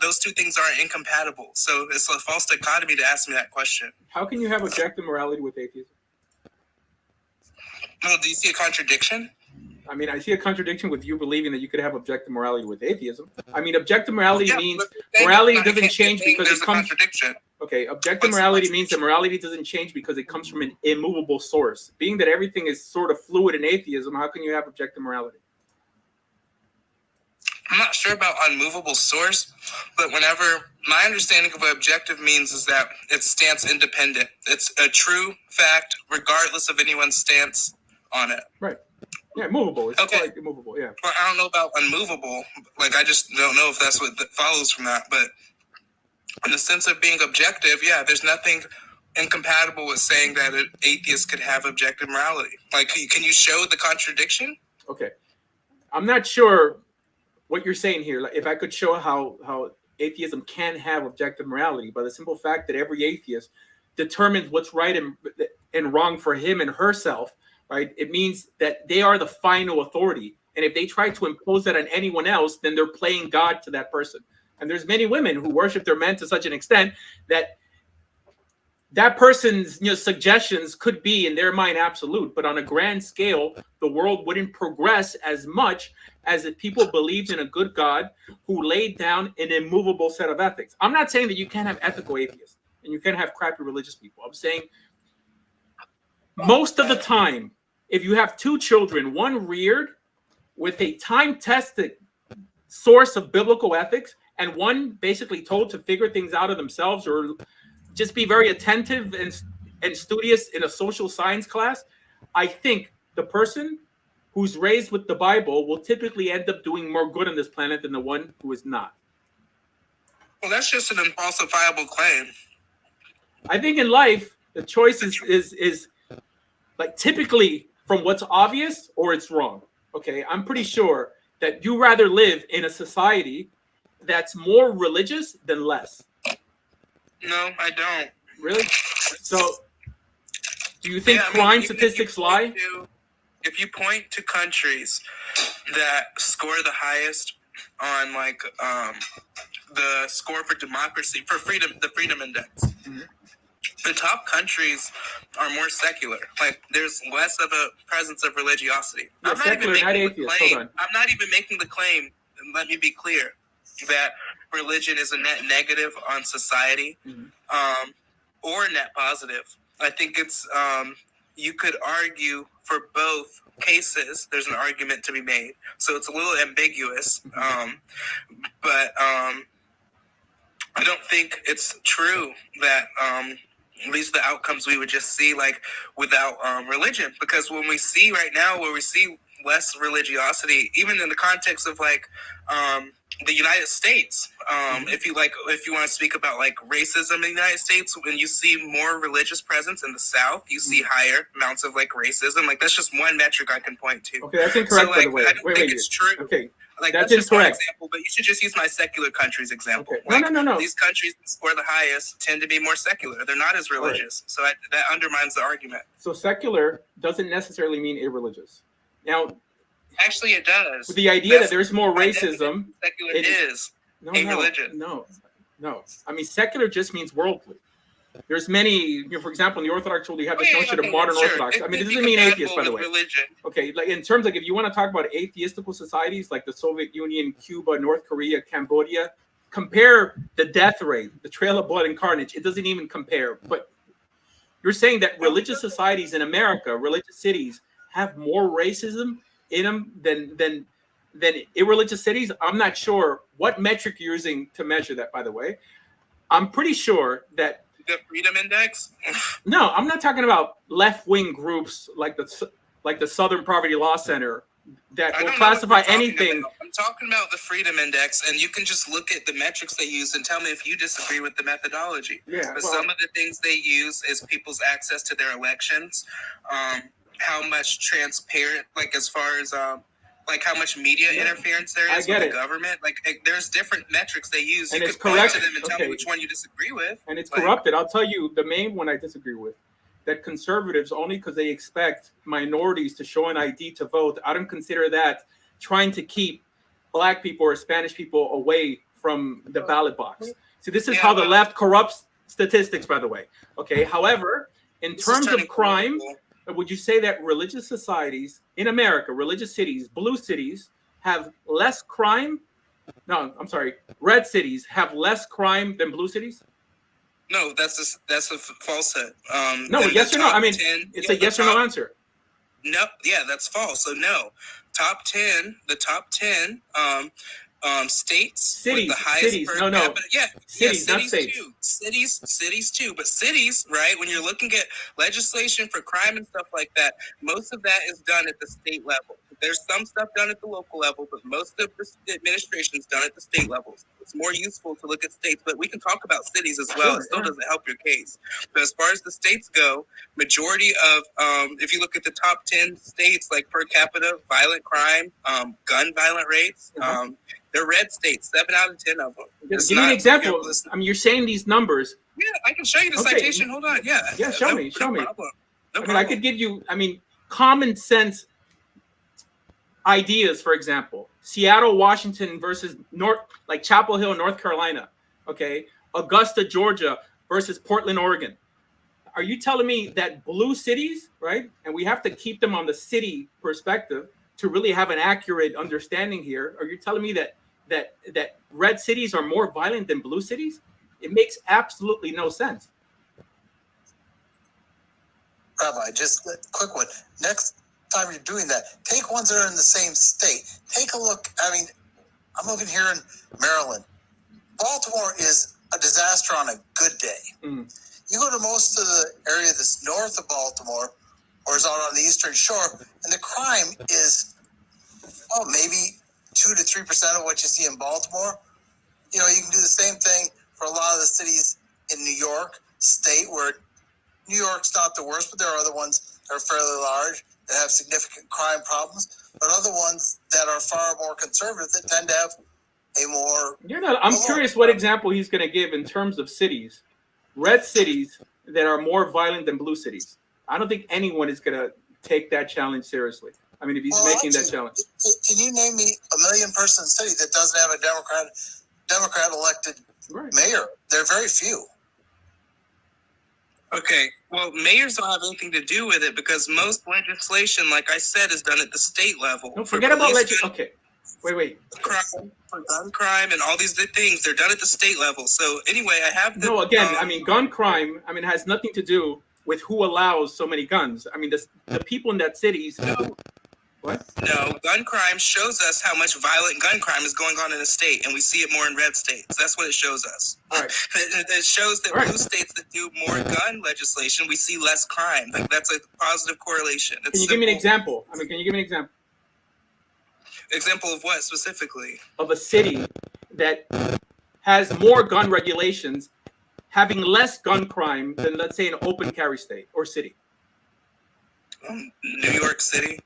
those two things aren't incompatible. So it's a false dichotomy to ask me that question. How can you have objective morality with atheism? Well, do you see a contradiction? I mean, I see a contradiction with you believing that you could have objective morality with atheism. I mean, objective morality means morality doesn't change because it comes. Contradiction. Okay, objective morality means that morality doesn't change because it comes from an immovable source. Being that everything is sort of fluid in atheism, how can you have objective morality? I'm not sure about unmovable source, but whenever my understanding of what objective means is that it stands independent. It's a true fact, regardless of anyone's stance on it. Right. Yeah, movable. It's okay. Like immovable, yeah. Well, I don't know about unmovable. Like, I just don't know if that's what follows from that. But in the sense of being objective, yeah, there's nothing incompatible with saying that an atheist could have objective morality. Like, can you show the contradiction? Okay. I'm not sure what you're saying here. Like, if I could show how atheism can have objective morality by the simple fact that every atheist determines what's right and wrong for him and herself, right? It means that they are the final authority. And if they try to impose that on anyone else, then they're playing God to that person. And there's many women who worship their men to such an extent that that person's suggestions could be in their mind absolute, but on a grand scale, the world wouldn't progress as much as if people believed in a good God who laid down an immovable set of ethics. I'm not saying that you can't have ethical atheists and you can't have crappy religious people. I'm saying most of the time, if you have two children, one reared with a time-tested source of biblical ethics and one basically told to figure things out of themselves or just be very attentive and studious in a social science class, I think the person who's raised with the Bible will typically end up doing more good on this planet than the one who is not. Well, that's just an unfalsifiable claim. I think in life, the choice is like typically from what's obvious or it's wrong. Okay, I'm pretty sure that you rather live in a society that's more religious than less. No, I don't. Really? So, do you think crime statistics lie? If you point to countries that score the highest on like the score for democracy, for freedom, the Freedom Index, the top countries are more secular. Like there's less of a presence of religiosity. Yeah, I'm not even secular, not making the atheist. claim. Hold on. I'm not even making the claim. And let me be clear that religion is a net negative on society, or net positive. I think it's you could argue for both cases. There's an argument to be made, so it's a little ambiguous. But I don't think it's true that at least the outcomes we would just see like without religion, because when we see right now where we see less religiosity, even in the context of like the United States, if you want to speak about like racism in the United States, when you see more religious presence in the South, you see higher amounts of like racism. Like that's just one metric I can point to. Okay, that's incorrect, So, by the way. I don't think it's true. Okay, Like that's just one incorrect. example, but you should just use my secular countries example. Okay. Like, No. These countries that score the highest tend to be more secular. They're not as religious, so that undermines the argument. So secular doesn't necessarily mean irreligious. Now, actually, it does. The idea that there's more racism, secular is a religion. No. I mean, secular just means worldly. There's many, for example, in the Orthodox world, you have this notion of modern Orthodox. I mean, it doesn't mean atheist, by the way. Religion. Okay, like in terms of if you want to talk about atheistical societies like the Soviet Union, Cuba, North Korea, Cambodia, compare the death rate, the trail of blood and carnage. It doesn't even compare. But you're saying that religious societies in America, religious cities, have more racism in them than irreligious cities? I'm not sure what metric you're using to measure that, by the way. I'm pretty sure that the Freedom Index? No, I'm not talking about left-wing groups like the Southern Poverty Law Center that will classify anything. I'm talking about the Freedom Index, and you can just look at the metrics they use and tell me if you disagree with the methodology. Yeah, but some of the things they use is people's access to their elections, how much transparent, like as far as like how much media interference there is with the government. Like there's different metrics they use. And you it's can point correct. to them and tell me which one you disagree with. And it's corrupted. I'll tell you the main one I disagree with. That conservatives, only because they expect minorities to show an ID to vote, I don't consider that trying to keep Black people or Spanish people away from the ballot box. See, this is how the left corrupts statistics, by the way. Okay. However, in terms of crime, would you say that religious societies in America, religious cities, blue cities, have less crime? No, I'm sorry. Red cities have less crime than blue cities? No, that's a falsehood. No, yes or no? I mean, it's a yes or no answer. No, yeah, that's false. So no, the top 10 states with the highest per capita. Yeah, cities, not states. Too. Cities too. But cities, right? When you're looking at legislation for crime and stuff like that, most of that is done at the state level. There's some stuff done at the local level, but most of the administration is done at the state levels. It's more useful to look at states, but we can talk about cities as well. It still doesn't help your case. But as far as the states go, majority of, if you look at the top 10 states, like per capita, violent crime, gun violent rates, they're red states, 7 out of 10 of them. Give me an example. I mean, you're saying these numbers. Yeah, I can show you the citation. Hold on. Yeah. Yeah, show me. I could give you, common sense ideas, for example. Seattle, Washington versus Chapel Hill, North Carolina. Okay. Augusta, Georgia versus Portland, Oregon. are you telling me that blue cities, right? And we have to keep them on the city perspective to really have an accurate understanding here. Are you telling me that red cities are more violent than blue cities? It makes absolutely no sense. Rabbi, just a quick one. Next time you're doing that, take ones that are in the same state. Take a look. I mean, I'm living here in Maryland. Baltimore is a disaster on a good day. Mm. You go to most of the area that's north of Baltimore or is out on the eastern shore, and the crime is, well, maybe 2 to 3% of what you see in Baltimore. You know, you can do the same thing for a lot of the cities in New York State, where New York's not the worst, but there are other ones that are fairly large that have significant crime problems, but other ones that are far more conservative that tend to have a more... I'm curious what example he's going to give in terms of cities, red cities that are more violent than blue cities. I don't think anyone is going to take that challenge seriously. I mean, if he's making that challenge. Can you name me a million-person city that doesn't have a Democrat-elected mayor? There are very few. Okay, well, mayors don't have anything to do with it because most legislation, like I said, is done at the state level. No, forget about legislation. Okay, wait. Gun crime and all these things, they're done at the state level. So anyway, I have the... No, again, I mean, gun crime, I mean, has nothing to do with who allows so many guns. I mean, the people in that cities... What? No, gun crime shows us how much violent gun crime is going on in a state, and we see it more in red states. That's what it shows us. All right. It shows that blue states that do more gun legislation, we see less crime. Like, that's a positive correlation. Can you give me an example? I mean, can you give me an example? Example of what specifically? Of a city that has more gun regulations, having less gun crime than, let's say, an open carry state or city. New York City.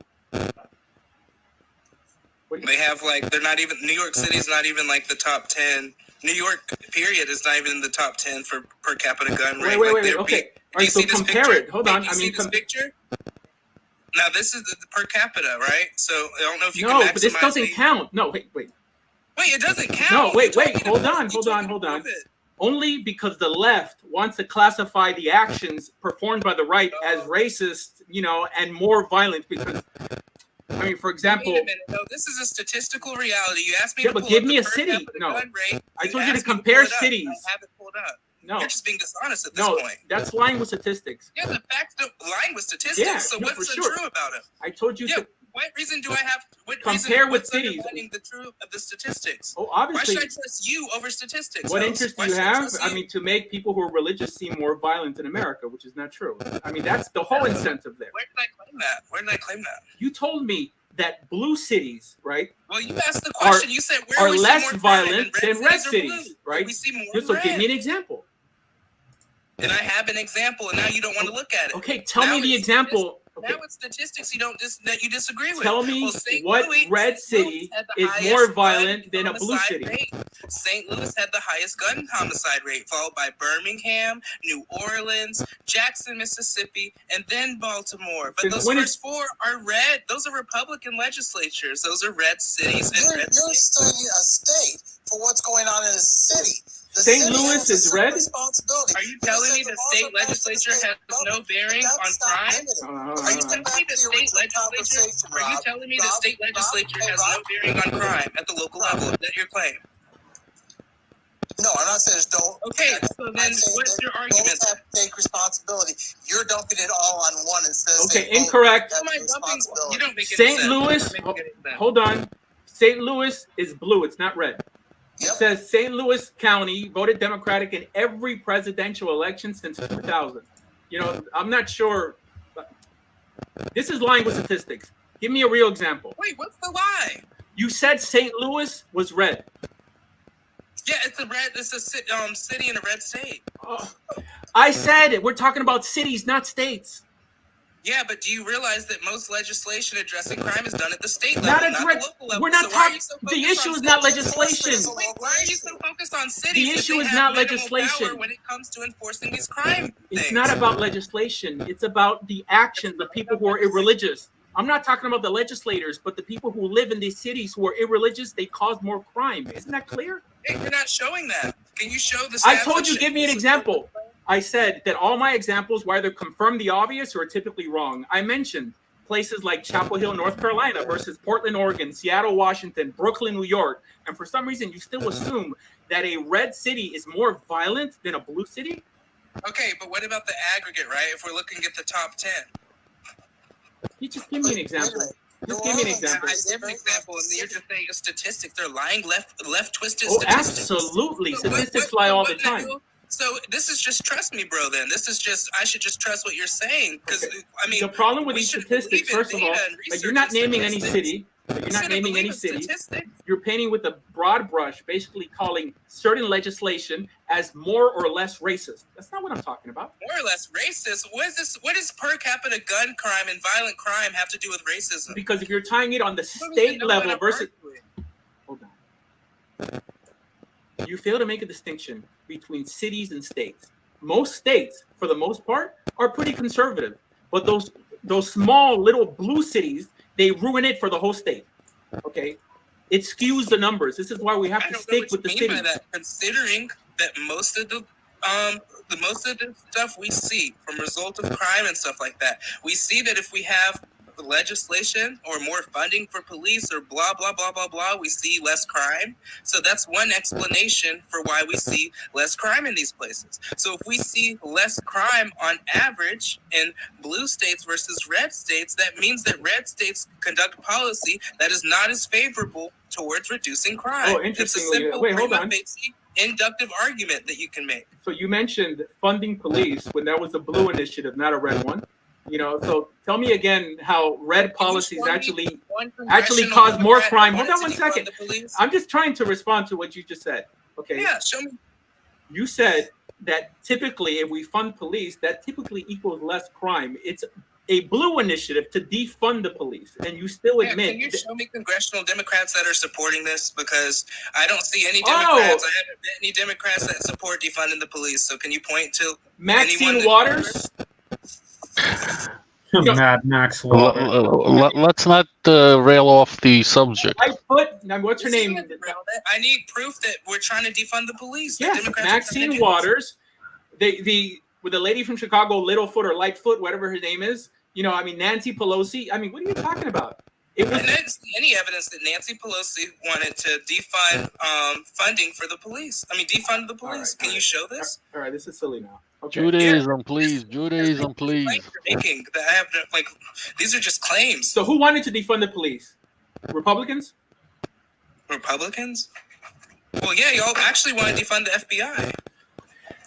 They have they're not even, New York City is not even like the top 10. New York, period, is not even in the top 10 for per capita gun rate. Wait, okay. All right, so compare it. Hold on. I mean, this picture? Now, this is the per capita, right? So, I don't know if you can maximize... No, but this doesn't count. No, wait. Wait, it doesn't count. No, wait. Hold on. Only because the left wants to classify the actions performed by the right as racist, and more violent because... I mean, for example... Wait a minute. No, this is a statistical reality. You asked me to but give me a city. No, I told you to compare cities. I have it pulled up. No. You're just being dishonest at this point. No, that's lying with statistics. Yeah, the facts don't lie with statistics. Yeah, so what's so true about it? I told you to... What reason do I have? Compare with cities. The truth of the statistics. Oh, obviously. Why should I trust you over statistics? What interest do you have? I mean, to make people who are religious seem more violent in America, which is not true. I mean, that's the whole incentive there. Where did I claim that? You told me that blue cities, right? Well, you asked the question. You said are less violent than red cities, right? We see more so give me an example. And I have an example, and now you don't want to look at it. Okay, tell me the example. Okay. Now it's statistics that you disagree with. Tell me what red city is more violent than a blue city. St. Louis had the highest gun homicide rate, followed by Birmingham, New Orleans, Jackson, Mississippi, and then Baltimore. But those first four are red. Those are Republican legislatures. Those are red cities. You're studying a state for what's going on in a city. St. Louis is red? Are you telling me the state legislature has no bearing on crime? Are you telling me the state legislature? Are you telling me the state legislature has no bearing on crime at the local level? Is that your claim? No, I'm not saying there's no. Okay, so then what's your argument? Both have to take responsibility. You're dumping it all on one instead of saying incorrect. You don't make St. Louis, hold on. St. Louis is blue. It's not red. It says St. Louis County voted Democratic in every presidential election since 2000. I'm not sure. This is lying with statistics. Give me a real example. Wait, what's the lie? You said St. Louis was red. Yeah, it's a city in a red state. I said it. We're talking about cities, not states. Yeah, but do you realize that most legislation addressing crime is done at the state level, not the local level? We're not talking. The issue is not legislation. Wait, why are you so focused on cities? The issue is not legislation. When it comes to enforcing these crime it's things. Not about legislation. It's about the actions, the people who are irreligious. I'm not talking about the legislators, but the people who live in these cities who are irreligious, they cause more crime. Isn't that clear? Hey, you're not showing that. Can you show the stats? I told you, give me an example. I said that all my examples were either confirm the obvious or are typically wrong. I mentioned places like Chapel Hill, North Carolina versus Portland, Oregon, Seattle, Washington, Brooklyn, New York. And for some reason, you still assume that a red city is more violent than a blue city? Okay, but what about the aggregate, right? If we're looking at the top 10. You just give me an example. Just give me an example. I give an example, and you're just saying a statistic. They're lying left twisted Oh, statistics. absolutely. So Statistics lie all the what now? time. So this is just trust me, bro. Then this is just I should just trust what you're saying because I mean The problem with we these should statistics, believe in first of all, data and like you're research not and naming any statistics. city. You're You not shouldn't naming believe any in city. statistics. You're painting with a broad brush, basically calling certain legislation as more or less racist. That's not what I'm talking about. More or less racist. What is this? What does per capita gun crime and violent crime have to do with racism? Because if you're tying it on the You don't even state know what level I'm versus... arguing. Hold on. You fail to make a distinction between cities and states. Most states, for the most part, are pretty conservative. But those small little blue cities, they ruin it for the whole state. Okay? It skews the numbers. This is why we have I to don't know stick what with the you mean by cities. that, considering that most of the stuff we see from result of crime and stuff like that, we see that if we have legislation or more funding for police or blah blah blah blah blah, we see less crime. So that's one explanation for why we see less crime in these places. So if we see less crime on average in blue states versus red states, that means that red states conduct policy that is not as favorable towards reducing crime. Oh, It's a interestingly, simple wait, hold prima on. facie inductive argument that you can make. So you mentioned funding police when that was a blue initiative, not a red one. You know, so tell me again how red policies actually cause more crime. Hold on one second. I'm just trying to respond to what you just said. Okay. Yeah, show me. You said that typically if we fund police, that typically equals less crime. It's a blue initiative to defund the police, and you still admit. Can you show me congressional Democrats that are supporting this? Because I don't see any Democrats. I haven't met any Democrats that support defunding the police. So can you point to Maxine Waters? Mad Max Water. Let's not rail off the subject. What's her name? I need proof that we're trying to defund the police. Yes, Maxine Waters, with the lady from Chicago, Littlefoot or Lightfoot, whatever her name is. You know, I mean, Nancy Pelosi. I mean, what are you talking about? I didn't see any evidence that Nancy Pelosi wanted to defund funding for the police. I mean, defund the police. Can you show this? All right, this is silly now. Okay. Judaism, please. Judaism, please. Making that I have to, like, these are just claims. So who wanted to defund the police? Republicans? Republicans? Well, yeah, y'all actually want to defund the FBI.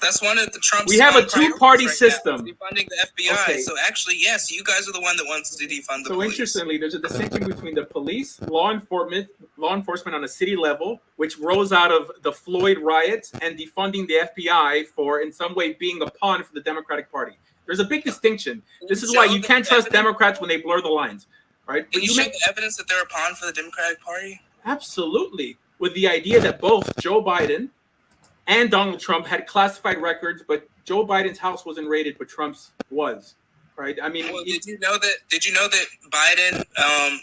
That's one of the Trump's. We have a two-party system. Defunding the FBI. Okay. So actually, yes, you guys are the one that wants to defund the police. So interestingly, there's a distinction between the police, law enforcement on a city level, which rose out of the Floyd riots, and defunding the FBI for, in some way, being a pawn for the Democratic Party. There's a big distinction. This is why you can't trust Democrats when they blur the lines, right? Can you show the evidence that they're a pawn for the Democratic Party? Absolutely, with the idea that both Joe Biden and Donald Trump had classified records, but Joe Biden's house wasn't raided, but Trump's was, right? I mean, well, did you know that Biden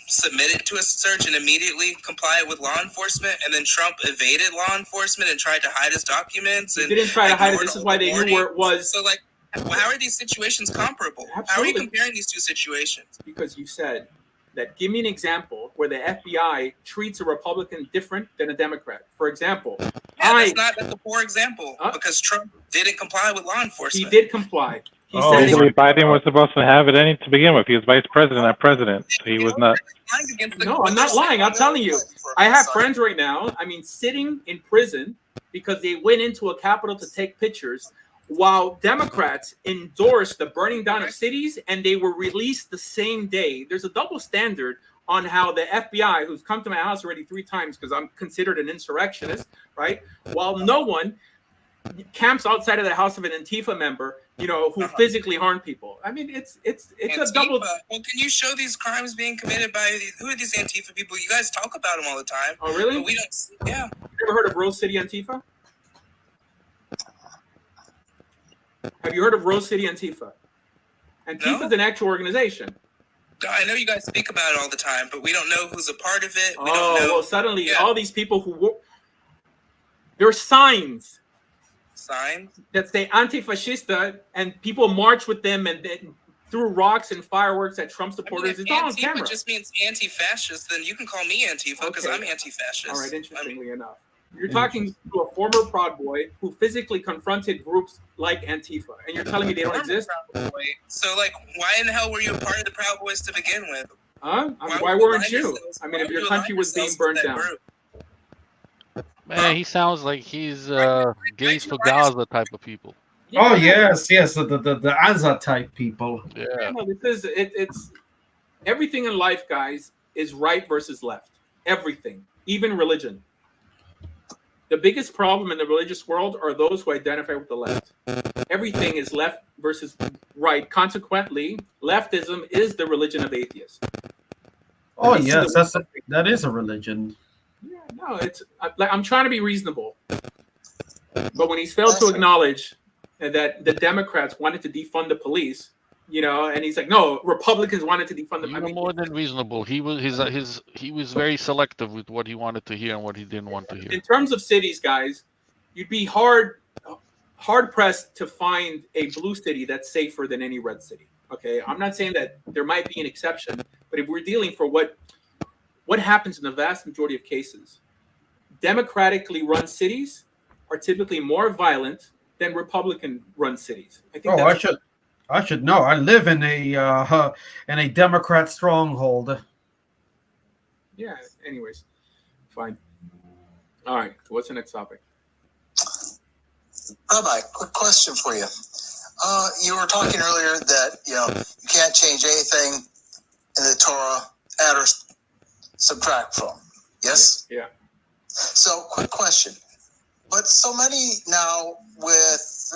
submitted to a search and immediately complied with law enforcement, and then Trump evaded law enforcement and tried to hide his documents? He didn't try to hide it. This is why they knew where it was. So, like, how are these situations comparable? Absolutely. How are you comparing these two situations? Because you said that give me an example where the FBI treats a Republican different than a Democrat. For example, that's a poor example because Trump didn't comply with law enforcement. He did comply. Legally, Biden was supposed to have it any to begin with. He was vice president, not president. So he was not. No, I'm not lying. I'm telling you. I have friends right now, I mean, sitting in prison because they went into a Capitol to take pictures while Democrats endorsed the burning down of cities, and they were released the same day. There's a double standard on how the FBI, who's come to my house already 3 times because I'm considered an insurrectionist, right? While no one camps outside of the house of an Antifa member, you know, who physically harm people. I mean, it's Antifa, a double. Well, can you show these crimes being committed by who are these Antifa people? You guys talk about them all the time. Oh, really? But we don't. Yeah. You ever heard of Rose City Antifa? Have you heard of Rose City Antifa? Antifa is an actual organization. I know you guys speak about it all the time, but we don't know who's a part of it. We don't know. Well, suddenly all these people there are signs signs that say anti-fascista, and people march with them and then threw rocks and fireworks at Trump supporters. It's all on Antifa camera. just means anti-fascist, then you can call me Antifa because Okay. I'm anti-fascist. All right, interestingly enough. You're talking to a former Proud Boy who physically confronted groups like Antifa, and you're telling me they don't exist? So, like, why in the hell were you a part of the Proud Boys to begin with? Huh? Why Why would you weren't align you? yourselves- I mean, why if would your you country align was being yourselves burned with that down. group? Man, he sounds like he's gays for Gaza type of people. Oh yes, the Azza type people. Yeah. No, it's everything in life, guys, is right versus left. Everything, even religion. The biggest problem in the religious world are those who identify with the left. Everything is left versus right. Consequently, leftism is the religion of atheists. Oh This is yes, the- that is a religion. Yeah, no, it's like I'm trying to be reasonable, but when he's failed to acknowledge that the Democrats wanted to defund the police, you know, and he's like, no, Republicans wanted to defund them. You were more than reasonable. He was very selective with what he wanted to hear and what he didn't want to hear. In terms of cities, guys, you'd be hard pressed to find a blue city that's safer than any red city. Okay, I'm not saying that there might be an exception, but if we're dealing for what happens in the vast majority of cases, democratically run cities are typically more violent than Republican run cities. I think I should know. I live in a Democrat stronghold. Yeah. Anyways, fine. All right. What's the next topic? Rabbi, quick question for you. You were talking earlier that you can't change anything in the Torah, add or subtract from. Yes. Yeah. So, quick question. But so many now with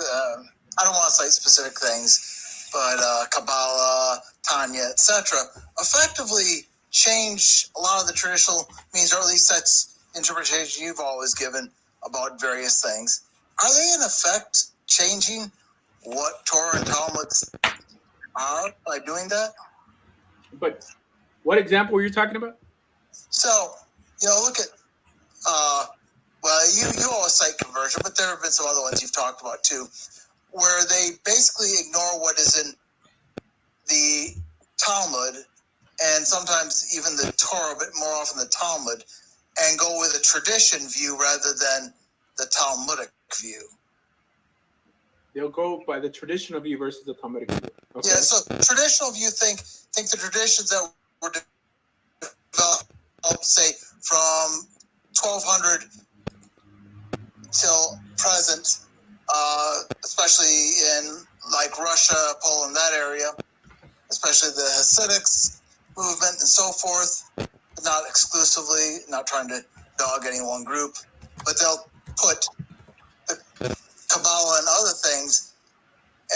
I don't want to cite specific things, but Kabbalah, Tanya, etc., effectively change a lot of the traditional means, or at least that's interpretation you've always given about various things. Are they in effect changing what Torah and Talmud are by doing that? But what example were you talking about? So, look at, well, you always cite conversion, but there have been some other ones you've talked about too, where they basically ignore what is in the Talmud and sometimes even the Torah, but more often the Talmud, and go with a tradition view rather than the Talmudic view. They'll go by the traditional view versus the Talmudic view. Okay. Yeah, so traditional view think the traditions that were developed, say, from 1200 till present, especially in like Russia, Poland, that area, especially the Hasidics movement and so forth, but not exclusively, not trying to dog any one group, but they'll put the Kabbalah and other things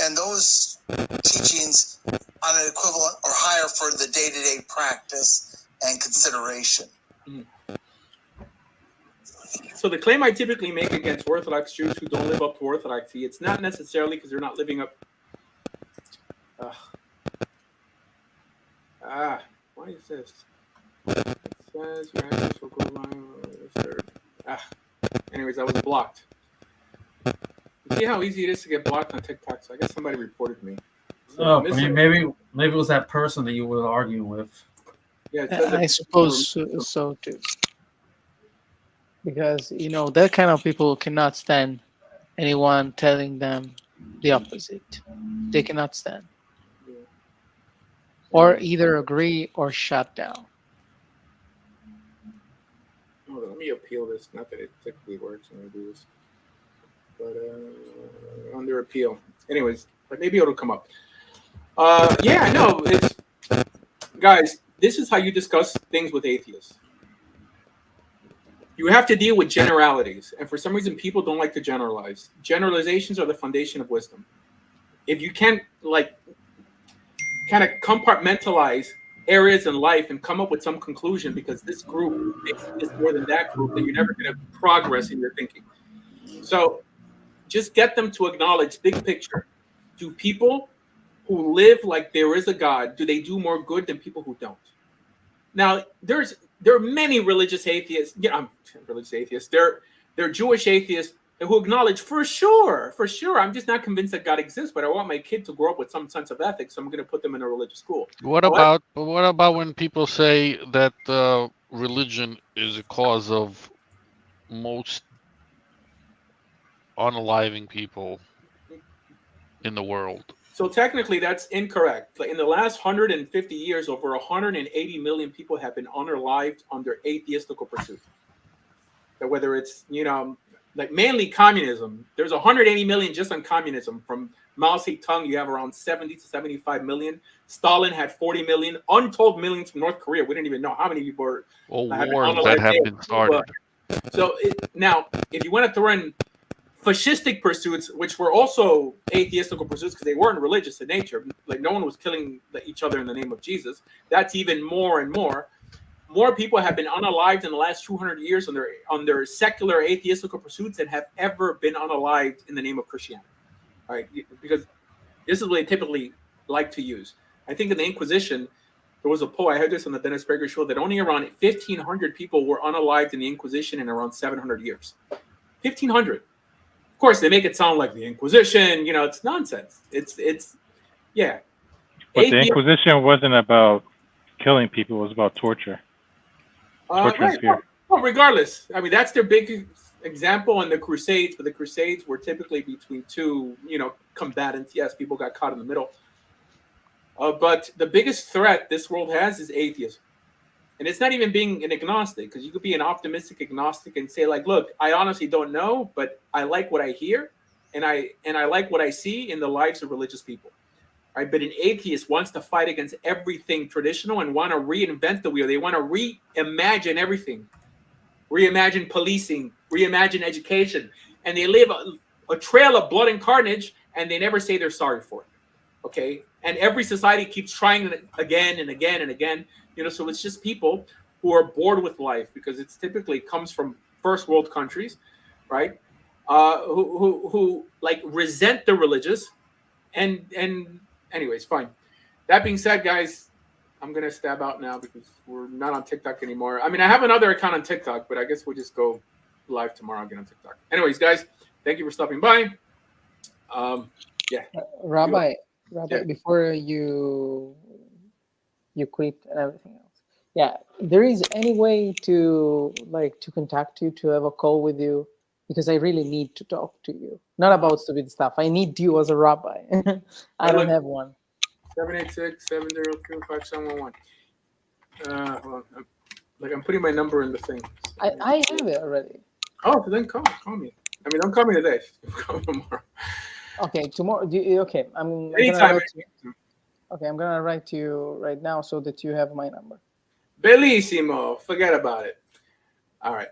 and those teachings on an equivalent or higher for the day-to-day practice and consideration. So the claim I typically make against Orthodox Jews who don't live up to Orthodoxy, it's not necessarily because they're not living up. Why is this? It says your access will go live. Anyways, I was blocked. You see how easy it is to get blocked on TikTok? So I guess somebody reported me. So Maybe it was that person that you were arguing with. Yeah, it says I suppose so too. Because that kind of people cannot stand anyone telling them the opposite. They cannot stand. Or either agree or shut down. Hold on, let me appeal this. Not that it typically works when I do this. But under appeal. Anyways, but maybe it'll come up. Yeah, no, it's guys, this is how you discuss things with atheists. You have to deal with generalities, and for some reason people don't like to generalize. Generalizations are the foundation of wisdom. If you can't kind of compartmentalize areas in life and come up with some conclusion because this group is more than that group, then you're never going to progress in your thinking. So just get them to acknowledge big picture. Do people who live like there is a God, do they do more good than people who don't? Now, there are many religious atheists. Yeah, religious atheists. They're Jewish atheists who acknowledge for sure. I'm just not convinced that God exists, but I want my kid to grow up with some sense of ethics, so I'm going to put them in a religious school. What However, about when people say that religion is a cause of most unaliving people in the world? so technically that's incorrect. Like in the last 150 years, over 180 million people have been unalived under atheistical pursuits. That whether it's, like mainly communism, there's 180 million just on communism. From Mao Zedong, you have around 70 to 75 million. Stalin had 40 million. Untold millions from North Korea. We didn't even know how many people are. Or have been wars that unalived have there. been started. So now, if you want to throw in fascistic pursuits, which were also atheistical pursuits because they weren't religious in nature, like no one was killing each other in the name of Jesus. That's even more and more. More people have been unalived in the last 200 years under secular atheistical pursuits than have ever been unalived in the name of Christianity. All right, because this is what they typically like to use. I think in the Inquisition, there was a poll, I heard this on the Dennis Prager show, that only around 1,500 people were unalived in the Inquisition in around 700 years. 1,500. Of course, they make it sound like the Inquisition, it's nonsense. It's yeah. But the Inquisition wasn't about killing people, it was about torture. Right. Well, regardless, I mean, that's their big example in the Crusades, but the Crusades were typically between two, combatants. Yes, people got caught in the middle. But the biggest threat this world has is atheism. And it's not even being an agnostic, because you could be an optimistic agnostic and say, like, look, I honestly don't know, but I like what I hear, and I like what I see in the lives of religious people. Right? But an atheist wants to fight against everything traditional and want to reinvent the wheel. They want to reimagine everything, reimagine policing, reimagine education, and they live a trail of blood and carnage, and they never say they're sorry for it. Okay, and every society keeps trying it again and again and again. So it's just people who are bored with life, because it's typically comes from first world countries, right? Who like resent the religious, and anyways, fine. That being said, guys, I'm gonna stab out now because we're not on TikTok anymore. I mean, I have another account on TikTok, but I guess we'll just go live tomorrow again on TikTok. Anyways, guys, thank you for stopping by. Yeah. Rabbi, before you quit and everything else, yeah, there is any way to contact you, to have a call with you, because I really need to talk to you, not about stupid stuff. I need you as a rabbi. I don't have one. 786-702-5711. I'm putting my number in the thing. I have it already. Oh, then call me. I mean, don't call me today. Call me tomorrow. Okay, tomorrow. Okay, Anytime. I'm gonna write to you right now so that you have my number. Bellissimo. Forget about it. All right.